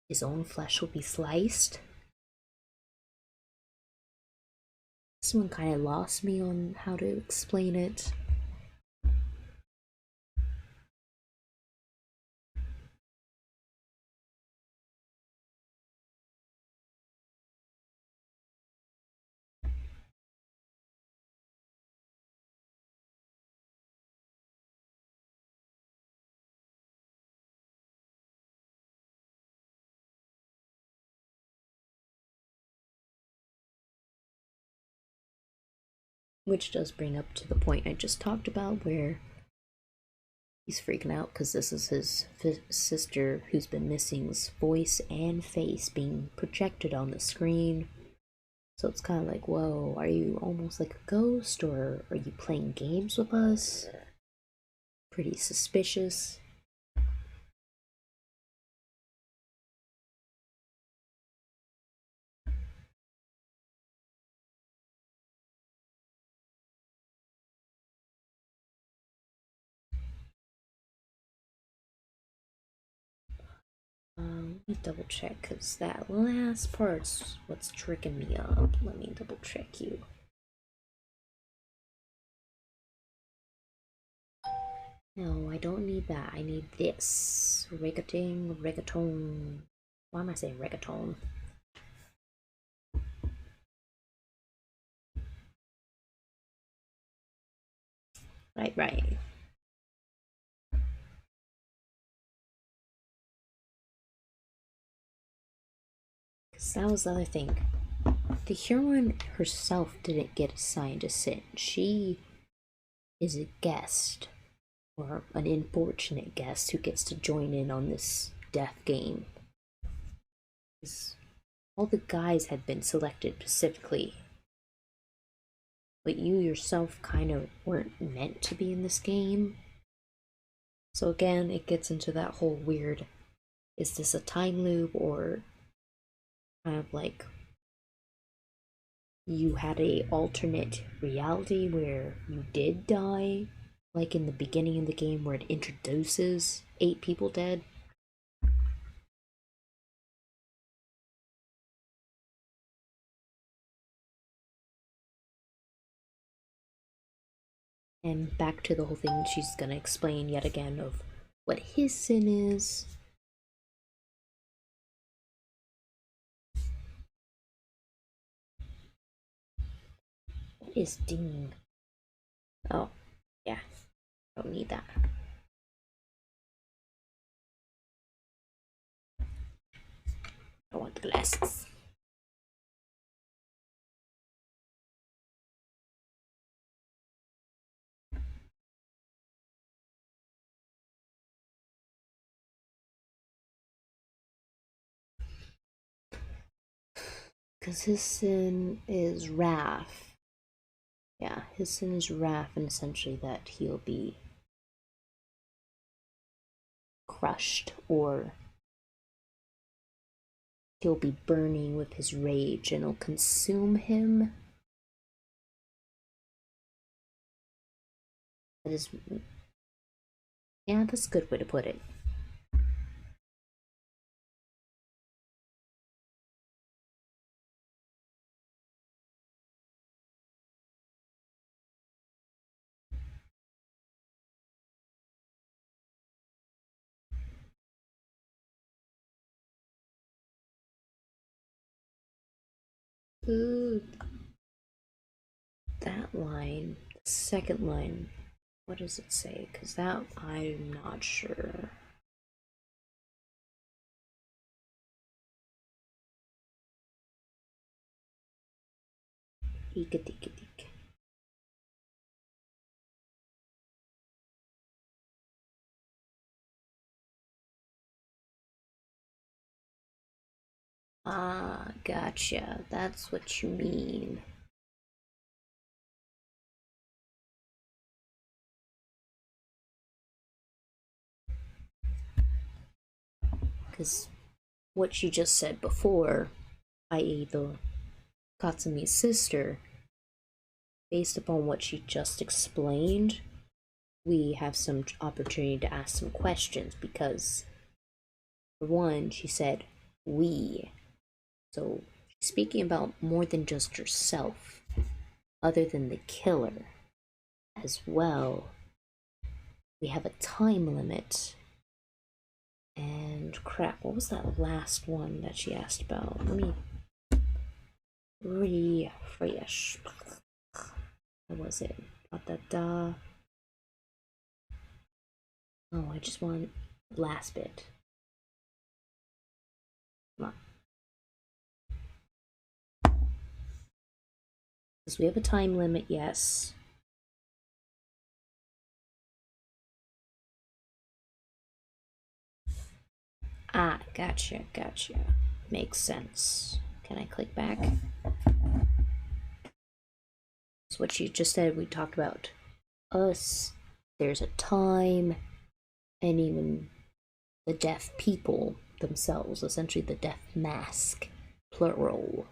S1: his own flesh will be sliced. This one kind of lost me on how to explain it. Which does bring up to the point I just talked about, where he's freaking out because this is his sister who's been missing's voice and face being projected on the screen. So it's kind of like, whoa, are you almost like a ghost, or are you playing games with us? Pretty suspicious. Let me double check, because that last part's what's tricking me up. Let me double check you. No, I don't need that. I need this. Reggaeton. Why am I saying reggaeton? Right. Because that was the other thing. The heroine herself didn't get assigned a sin. She is a guest, or an unfortunate guest who gets to join in on this death game. All the guys had been selected specifically, but you yourself kind of weren't meant to be in this game. So again, it gets into that whole weird, is this a time loop, or kind of like you had a alternate reality where you did die, like in the beginning of the game where it introduces 8 people dead. And back to the whole thing, she's gonna explain yet again of what his sin is. What is ding? Oh, yeah, don't need that. I want the glasses. Because his sin is wrath. Yeah, his sin is wrath, and essentially that he'll be crushed, or he'll be burning with his rage and it'll consume him. That is, yeah, that's a good way to put it. Ooh, that line, the second line, what does it say? Because that, I'm not sure. Ika tika tika. Ah, gotcha. That's what you mean. Because what you just said before, i.e., the Katsumi's sister, based upon what she just explained, we have some opportunity to ask some questions because, for one, she said we. So she's speaking about more than just herself, other than the killer. As well, we have a time limit. And crap, what was that last one that she asked about? Let me refresh. What was it? Da da da. Oh, I just want the last bit. Come on. Because we have a time limit, yes. Ah, gotcha, gotcha. Makes sense. Can I click back? So what you just said, we talked about us, there's a time, and even the deaf people themselves, essentially the deaf mask, plural.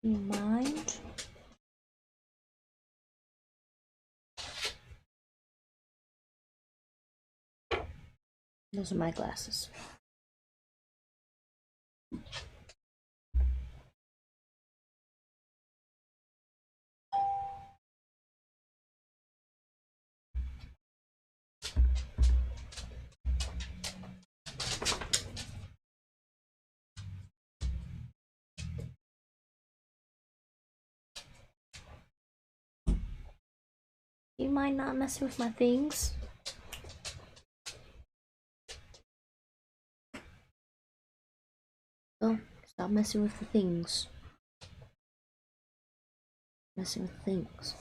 S1: You mind? Those are my glasses. You mind not messing with my things? Oh, stop messing with the things. Messing with things.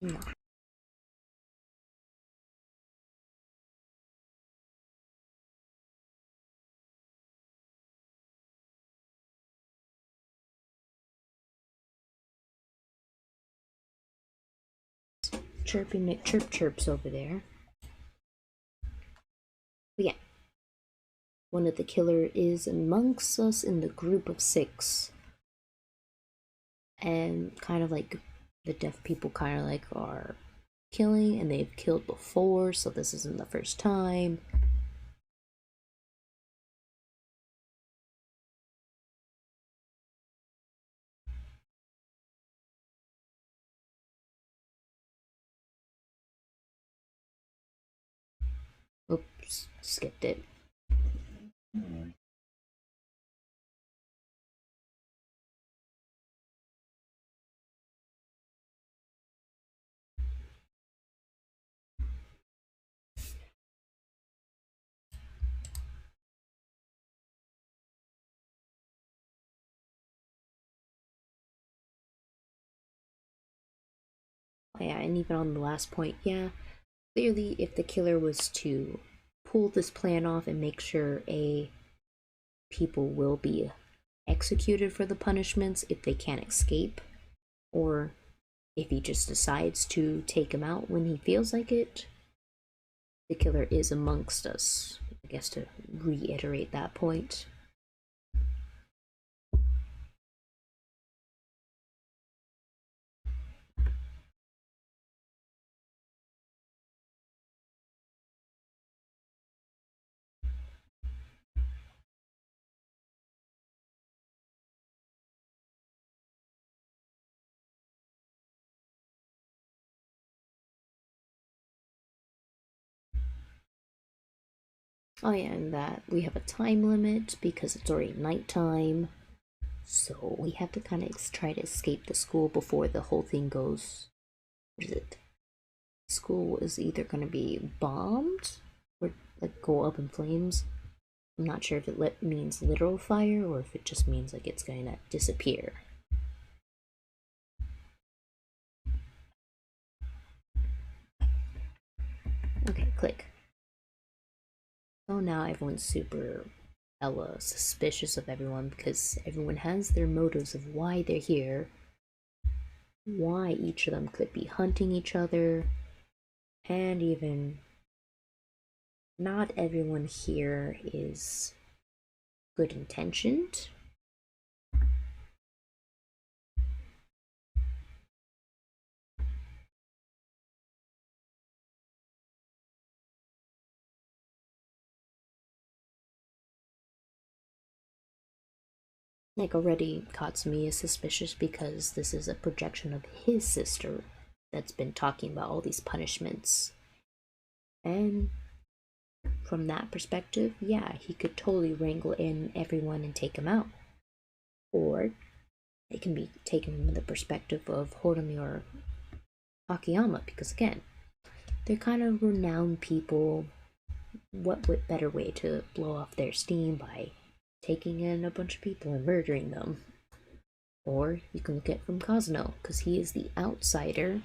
S1: No. Chirpy McChirp over there. But yeah, one of the killer is amongst us in the group of 6. And kind of like the deaf people kind of like are killing, and they've killed before, so this isn't the first time. Oops, skipped it. Oh, yeah, and even on the last point, yeah, clearly if the killer was to pull this plan off and make sure people will be executed for the punishments if they can't escape, or if he just decides to take him out when he feels like it, the killer is amongst us. I guess to reiterate that point. Oh yeah, and that we have a time limit because it's already nighttime. So we have to kind of try to escape the school before the whole thing goes. What is it? School is either going to be bombed or like go up in flames. I'm not sure if it means literal fire or if it just means like it's going to disappear. Okay, click. So now everyone's super suspicious of everyone because everyone has their motives of why they're here, why each of them could be hunting each other, and even not everyone here is good intentioned. Like already Katsumi is suspicious because this is a projection of his sister that's been talking about all these punishments. And from that perspective, yeah, he could totally wrangle in everyone and take them out. Or it can be taken from the perspective of Horomi or Akiyama, because again, they're kind of renowned people. What better way to blow off their steam by taking in a bunch of people and murdering them? Or you can look at it from Kazuno, because he is the outsider.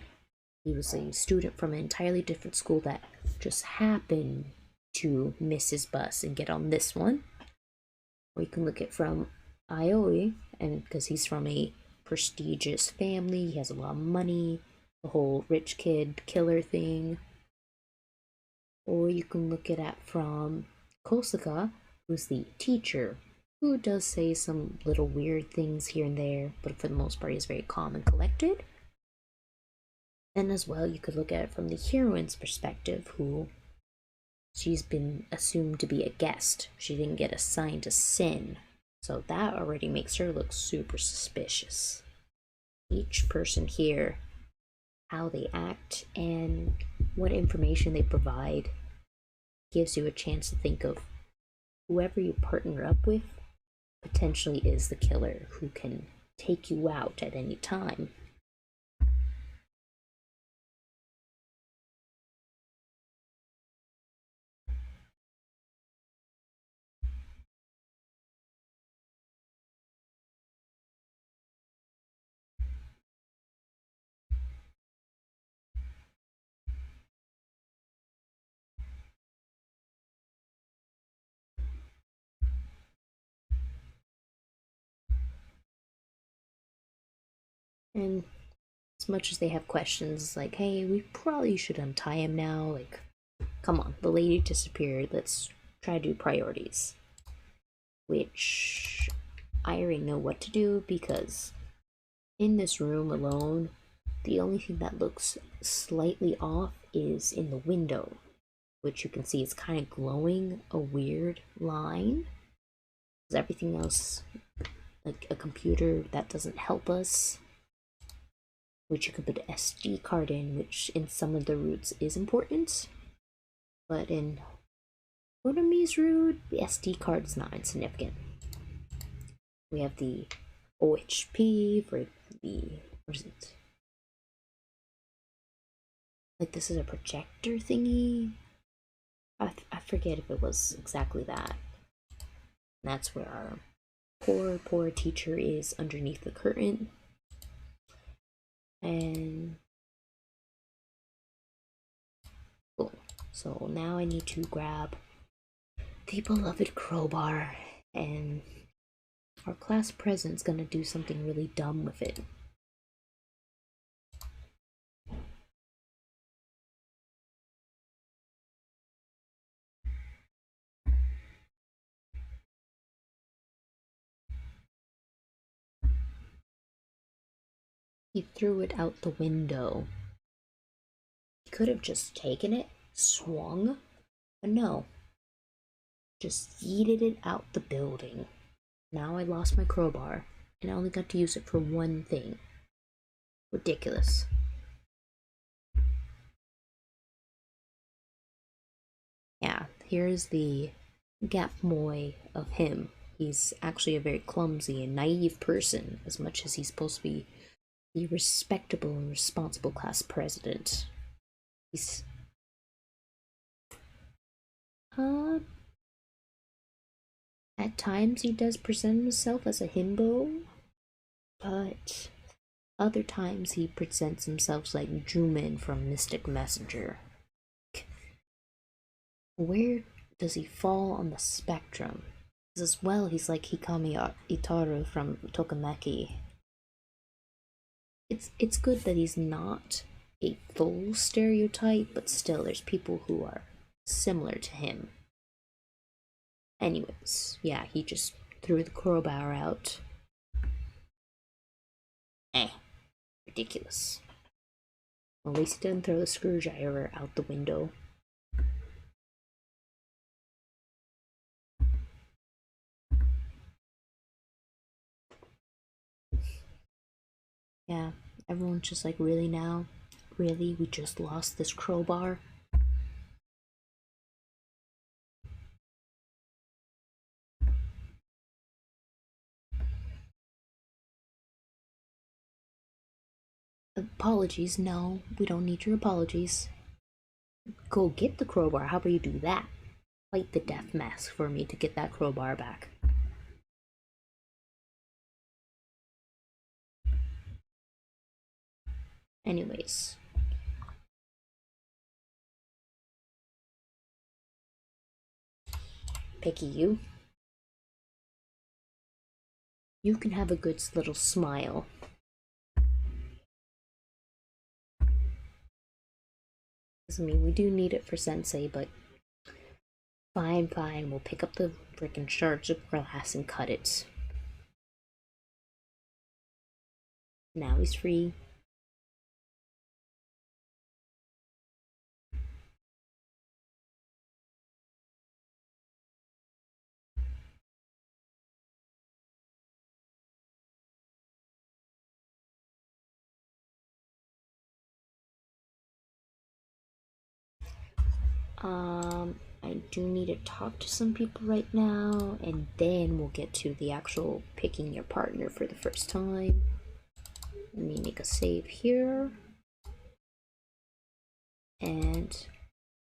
S1: He was a student from an entirely different school that just happened to miss his bus and get on this one. Or you can look at it from Aoi, and because he's from a prestigious family, he has a lot of money, the whole rich kid killer thing. Or you can look at it from Kosaka, who's the teacher, who does say some little weird things here and there, but for the most part, he's very calm and collected. And as well, you could look at it from the heroine's perspective, who she's been assumed to be a guest. She didn't get assigned to sin. So that already makes her look super suspicious. Each person here, how they act, and what information they provide gives you a chance to think of whoever you partner up with potentially is the killer who can take you out at any time. And As much as they have questions like, hey, we probably should untie him now. Like, come on, the lady disappeared. Let's try to do priorities. Which I already know what to do because in this room alone, the only thing that looks slightly off is in the window, which you can see is kind of glowing a weird line. Because everything else, like a computer, that doesn't help us. Which you could put an SD card in, which in some of the routes is important. But in Kurayami's route, the SD card is not insignificant. We have the OHP for the, what is it? Like this is a projector thingy? I forget if it was exactly that. And that's where our poor teacher is underneath the curtain. And cool. So now I need to grab the beloved crowbar, and our class president's gonna do something really dumb with it. He threw it out the window. He could have just taken it, swung, but no. Just yeeted it out the building. Now I lost my crowbar, and I only got to use it for one thing. Ridiculous. Yeah, here's the gap moy of him. He's actually a very clumsy and naive person, as much as he's supposed to be the respectable and responsible class president. He's at times he does present himself as a himbo, but other times he presents himself like Juman from Mystic Messenger. Where does he fall on the spectrum? As well, he's like Hikami Itaru from Tokameki. It's good that he's not a full stereotype, but still there's people who are similar to him. Anyways, yeah, he just threw the crowbar out. Ridiculous. Well, at least he didn't throw the screwdriver out the window. Yeah, everyone's just like, really now? Really? We just lost this crowbar? Apologies, no, we don't need your apologies. Go get the crowbar, how about you do that? Fight the death mask for me to get that crowbar back. Anyways. Picky you. You can have a good little smile. I mean, we do need it for Sensei, but fine, we'll pick up the frickin' shards of glass and cut it. Now he's free. I do need to talk to some people right now, and then we'll get to the actual picking your partner for the first time. Let me make a save here. And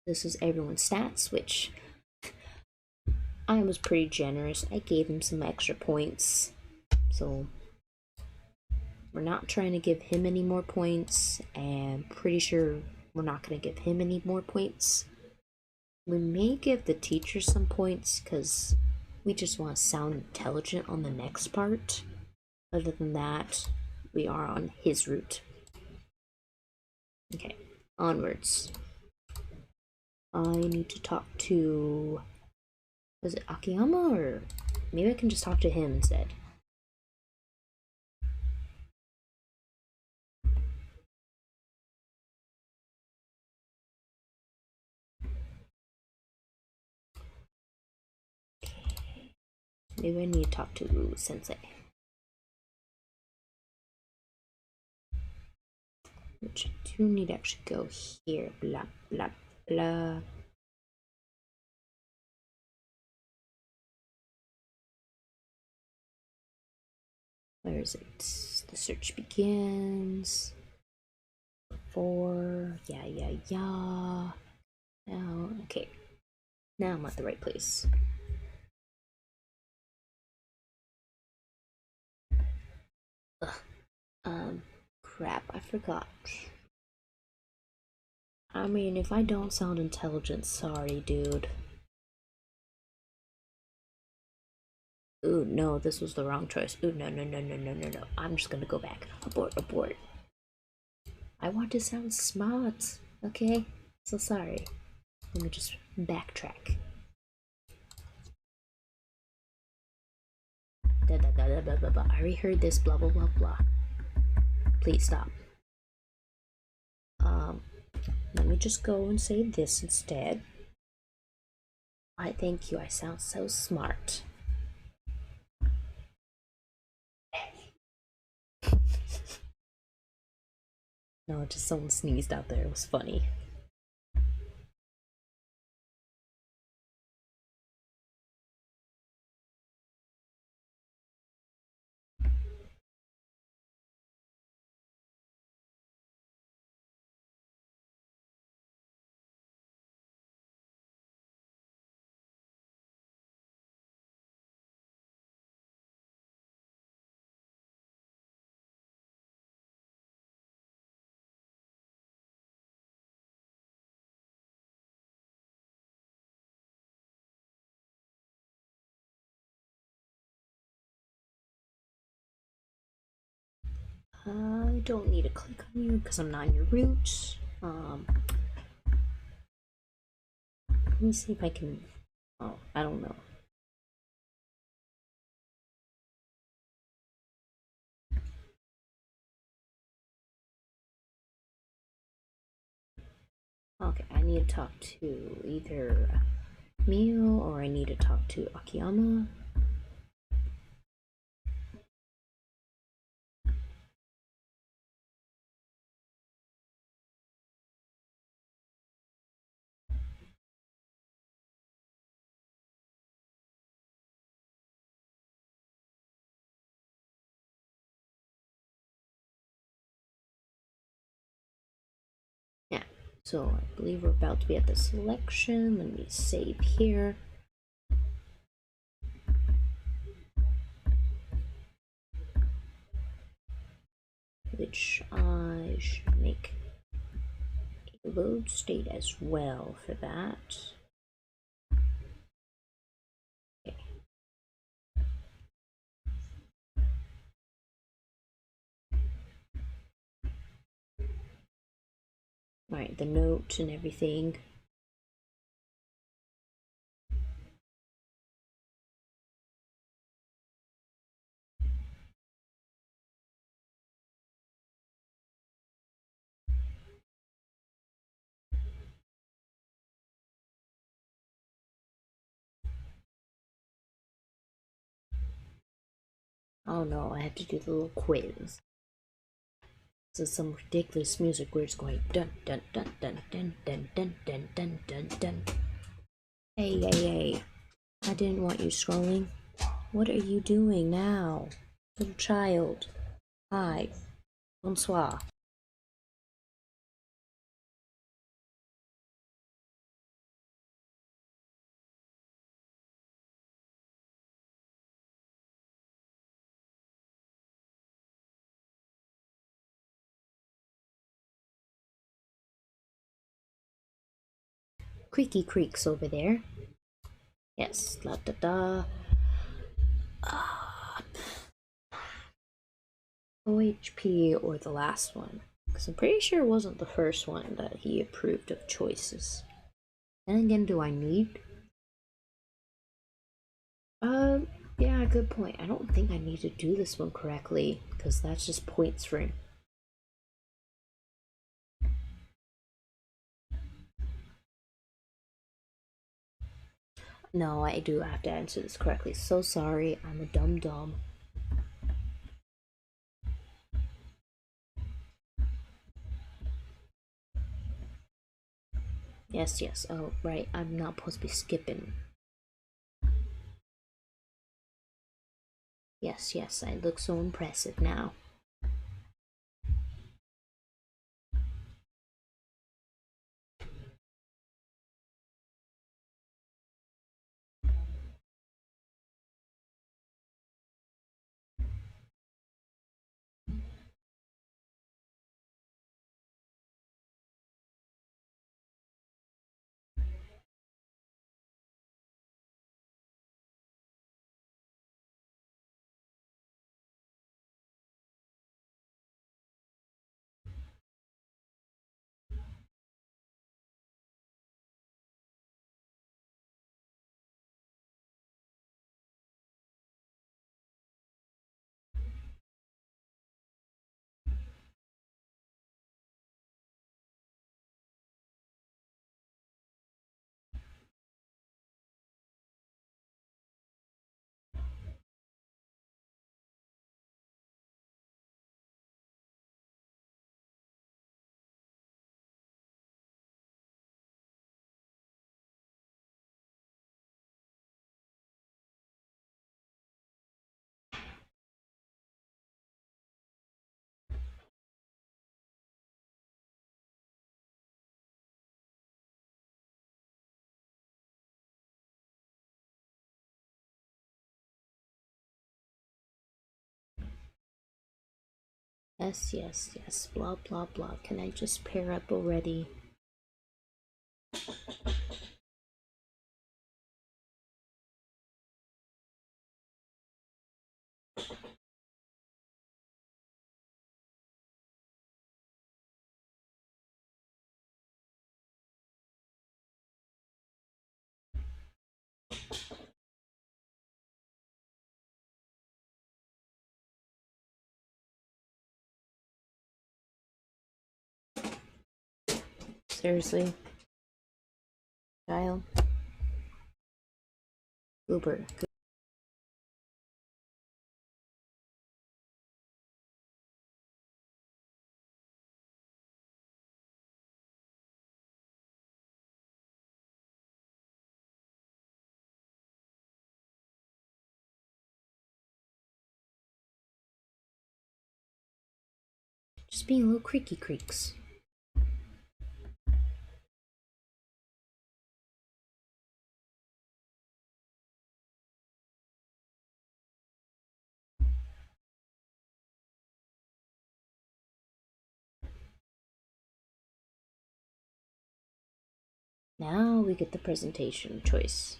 S1: this is everyone's stats, which I was pretty generous. I gave him some extra points. So we're not trying to give him any more points, and pretty sure we're not going to give him any more points. We may give the teacher some points because we just want to sound intelligent on the next part. Other than that, we are on his route. Okay, onwards. I need to talk to... Was it Akiyama, or maybe I can just talk to him instead? Maybe I need to talk to Sensei. Which I do need to actually go here. Blah, blah, blah. Where is it? The search begins. 4. Yeah, yeah, yeah. Now, okay. Now I'm at the right place. Ugh. Crap, I forgot. I mean, if I don't sound intelligent, sorry, dude. Ooh, no, this was the wrong choice. Ooh, no, no, no, no, no, no, no. I'm just gonna go back. Abort, abort. I want to sound smart, okay? So sorry. Let me just backtrack. Da, da, da, da, blah, blah, blah. I already heard this, blah, blah, blah, blah. Please stop. Let me just go and say this instead. I thank you, I sound so smart. No, just someone sneezed out there. It was funny. I don't need to click on you because I'm not in your route. Let me see if I can. Oh, I don't know. Okay, I need to talk to either Mio or I need to talk to Akiyama. Yeah, so I believe we're about to be at the selection. Let me save here. Which I should make a load state as well for that. Okay. Alright, the note and everything. Oh no, I have to do the little quiz. This is some ridiculous music where it's going dun dun dun dun dun dun dun dun dun dun dun. Hey, hey, hey. I didn't want you scrolling. What are you doing now? Little child. Hi. Bonsoir. Creaky creaks over there. Yes, la da da. OHP or the last one. Because I'm pretty sure it wasn't the first one that he approved of choices. And again, do I need? Yeah, good point. I don't think I need to do this one correctly, because that's just points for him. No, I do have to answer this correctly. So sorry, I'm a dumb. Yes, yes. Oh, right. I'm not supposed to be skipping. Yes, yes. I look so impressive now. Yes, yes, yes. Blah, blah, blah. Can I just pair up already? Seriously? Kyle? Uber. Just being little creaky creaks. Now we get the presentation choice.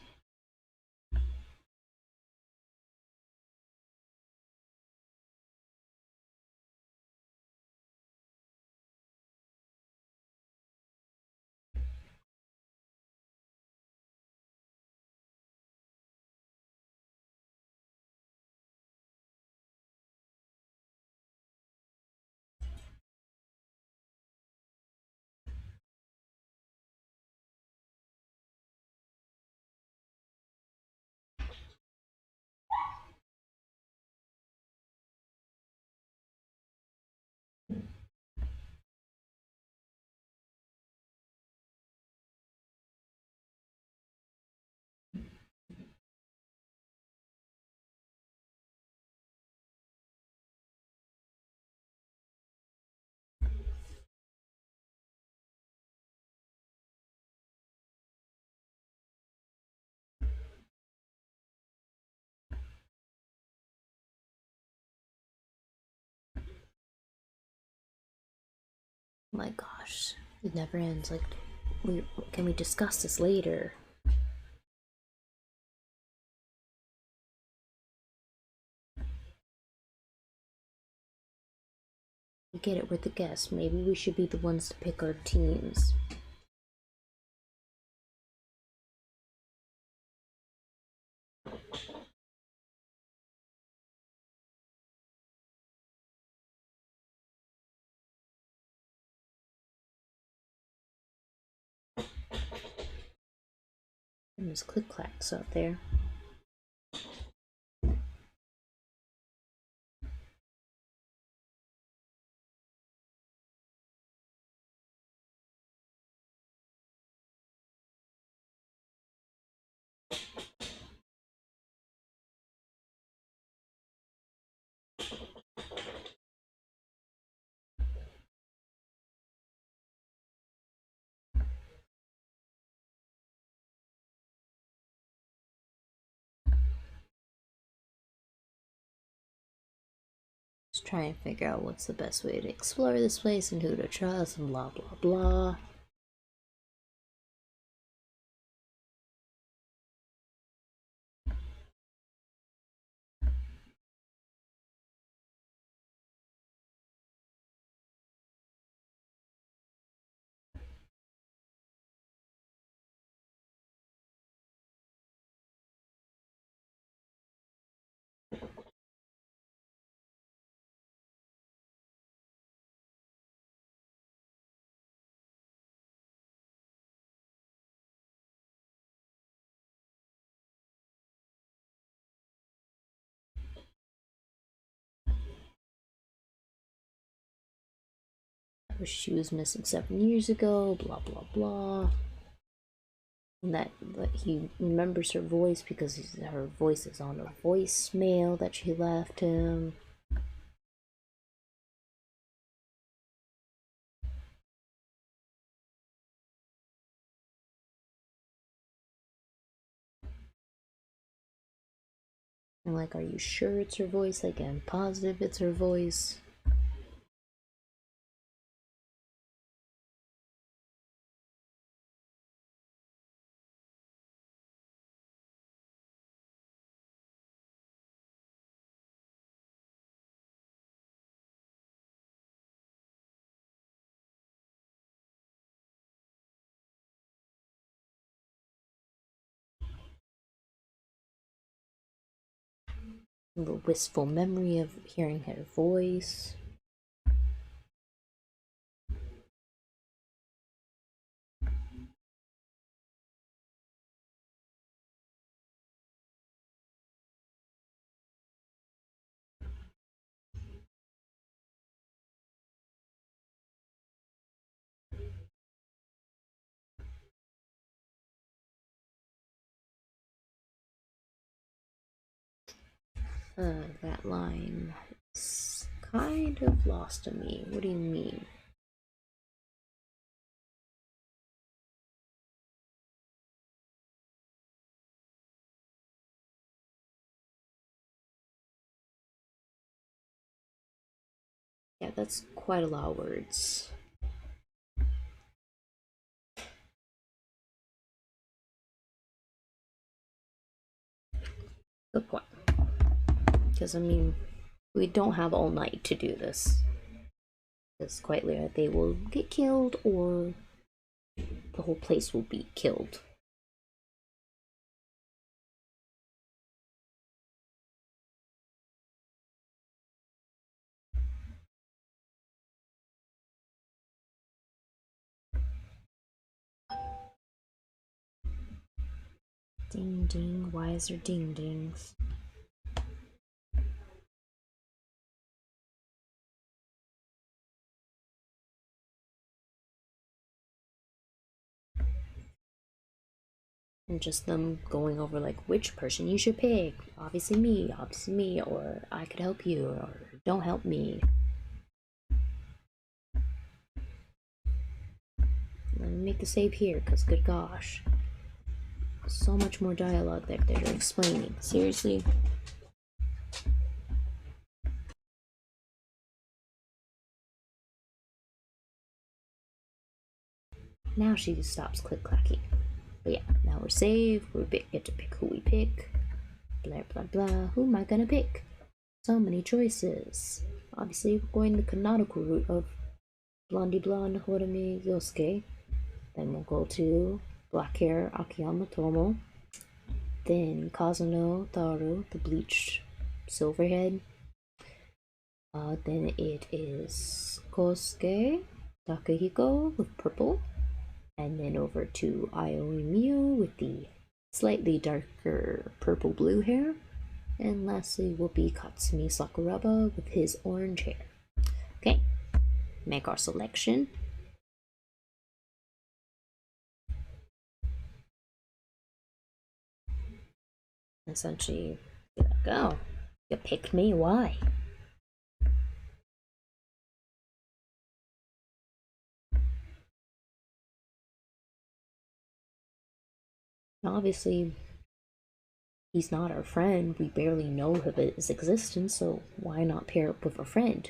S1: Oh my gosh. It never ends. Like, can we discuss this later? get it, we're the guests. Maybe we should be the ones to pick our teams. And there's click-clacks out there. Just try and figure out what's the best way to explore this place and who to trust and blah blah blah. She was missing 7 years ago, blah blah blah. And that he remembers her voice because her voice is on a voicemail that she left him. And like, are you sure it's her voice? Like, I'm positive it's her voice. The wistful memory of hearing her voice. That line is kind of lost to me. What do you mean? Yeah, that's quite a lot of words. Good point. Because, I mean, we don't have all night to do this. It's quite clear that they will get killed or the whole place will be killed. Ding ding, why is there ding dings? And just them going over like which person you should pick. Obviously me, or I could help you, or don't help me. Let me make the save here, because good gosh. So much more dialogue that they're explaining. Seriously? Now she stops click-clacking. But yeah, now we're saved. We get to pick who we pick. Blah, blah, blah. Who am I gonna pick? So many choices. obviously we're going the canonical route of Blondie Blonde Horimi Yosuke. Then we'll go to black hair Akiyama Tomo. Then Kazuno Taru, the bleached silverhead. Then it is Kosuke Takahiko with purple. And then over to Aoi Miu with the slightly darker purple blue hair. And lastly will be Katsumi Sakuraba with his orange hair. Okay, make our selection. Essentially, be like, oh, you picked me, why? Obviously, he's not our friend. We barely know of his existence, so why not pair up with a friend?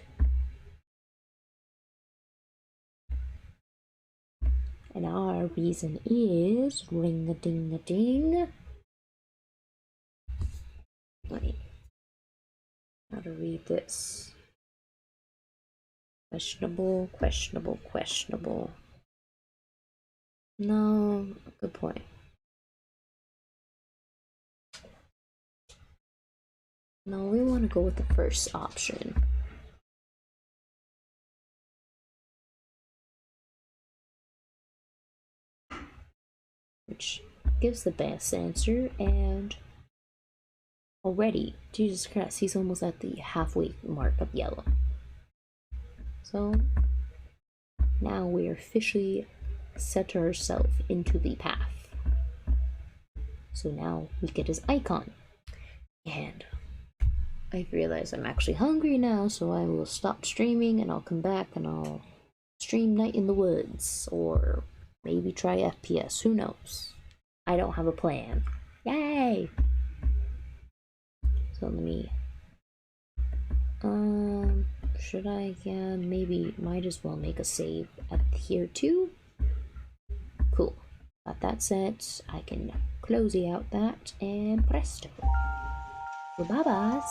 S1: And our reason is ring-a-ding-a-ding. Wait, how to read this? Questionable, questionable, questionable. No, good point. No, we want to go with the first option. Which gives the best answer, and already, Jesus Christ, he's almost at the halfway mark of yellow. So now we're officially set ourselves into the path. So now we get his icon. And I realize I'm actually hungry now, so I will stop streaming and I'll come back and I'll stream Night in the Woods, or maybe try FPS, who knows? I don't have a plan. Yay! So let me should I? Yeah, maybe might as well make a save at here too. Cool. Got that set. I can close out that and presto. Bye bye.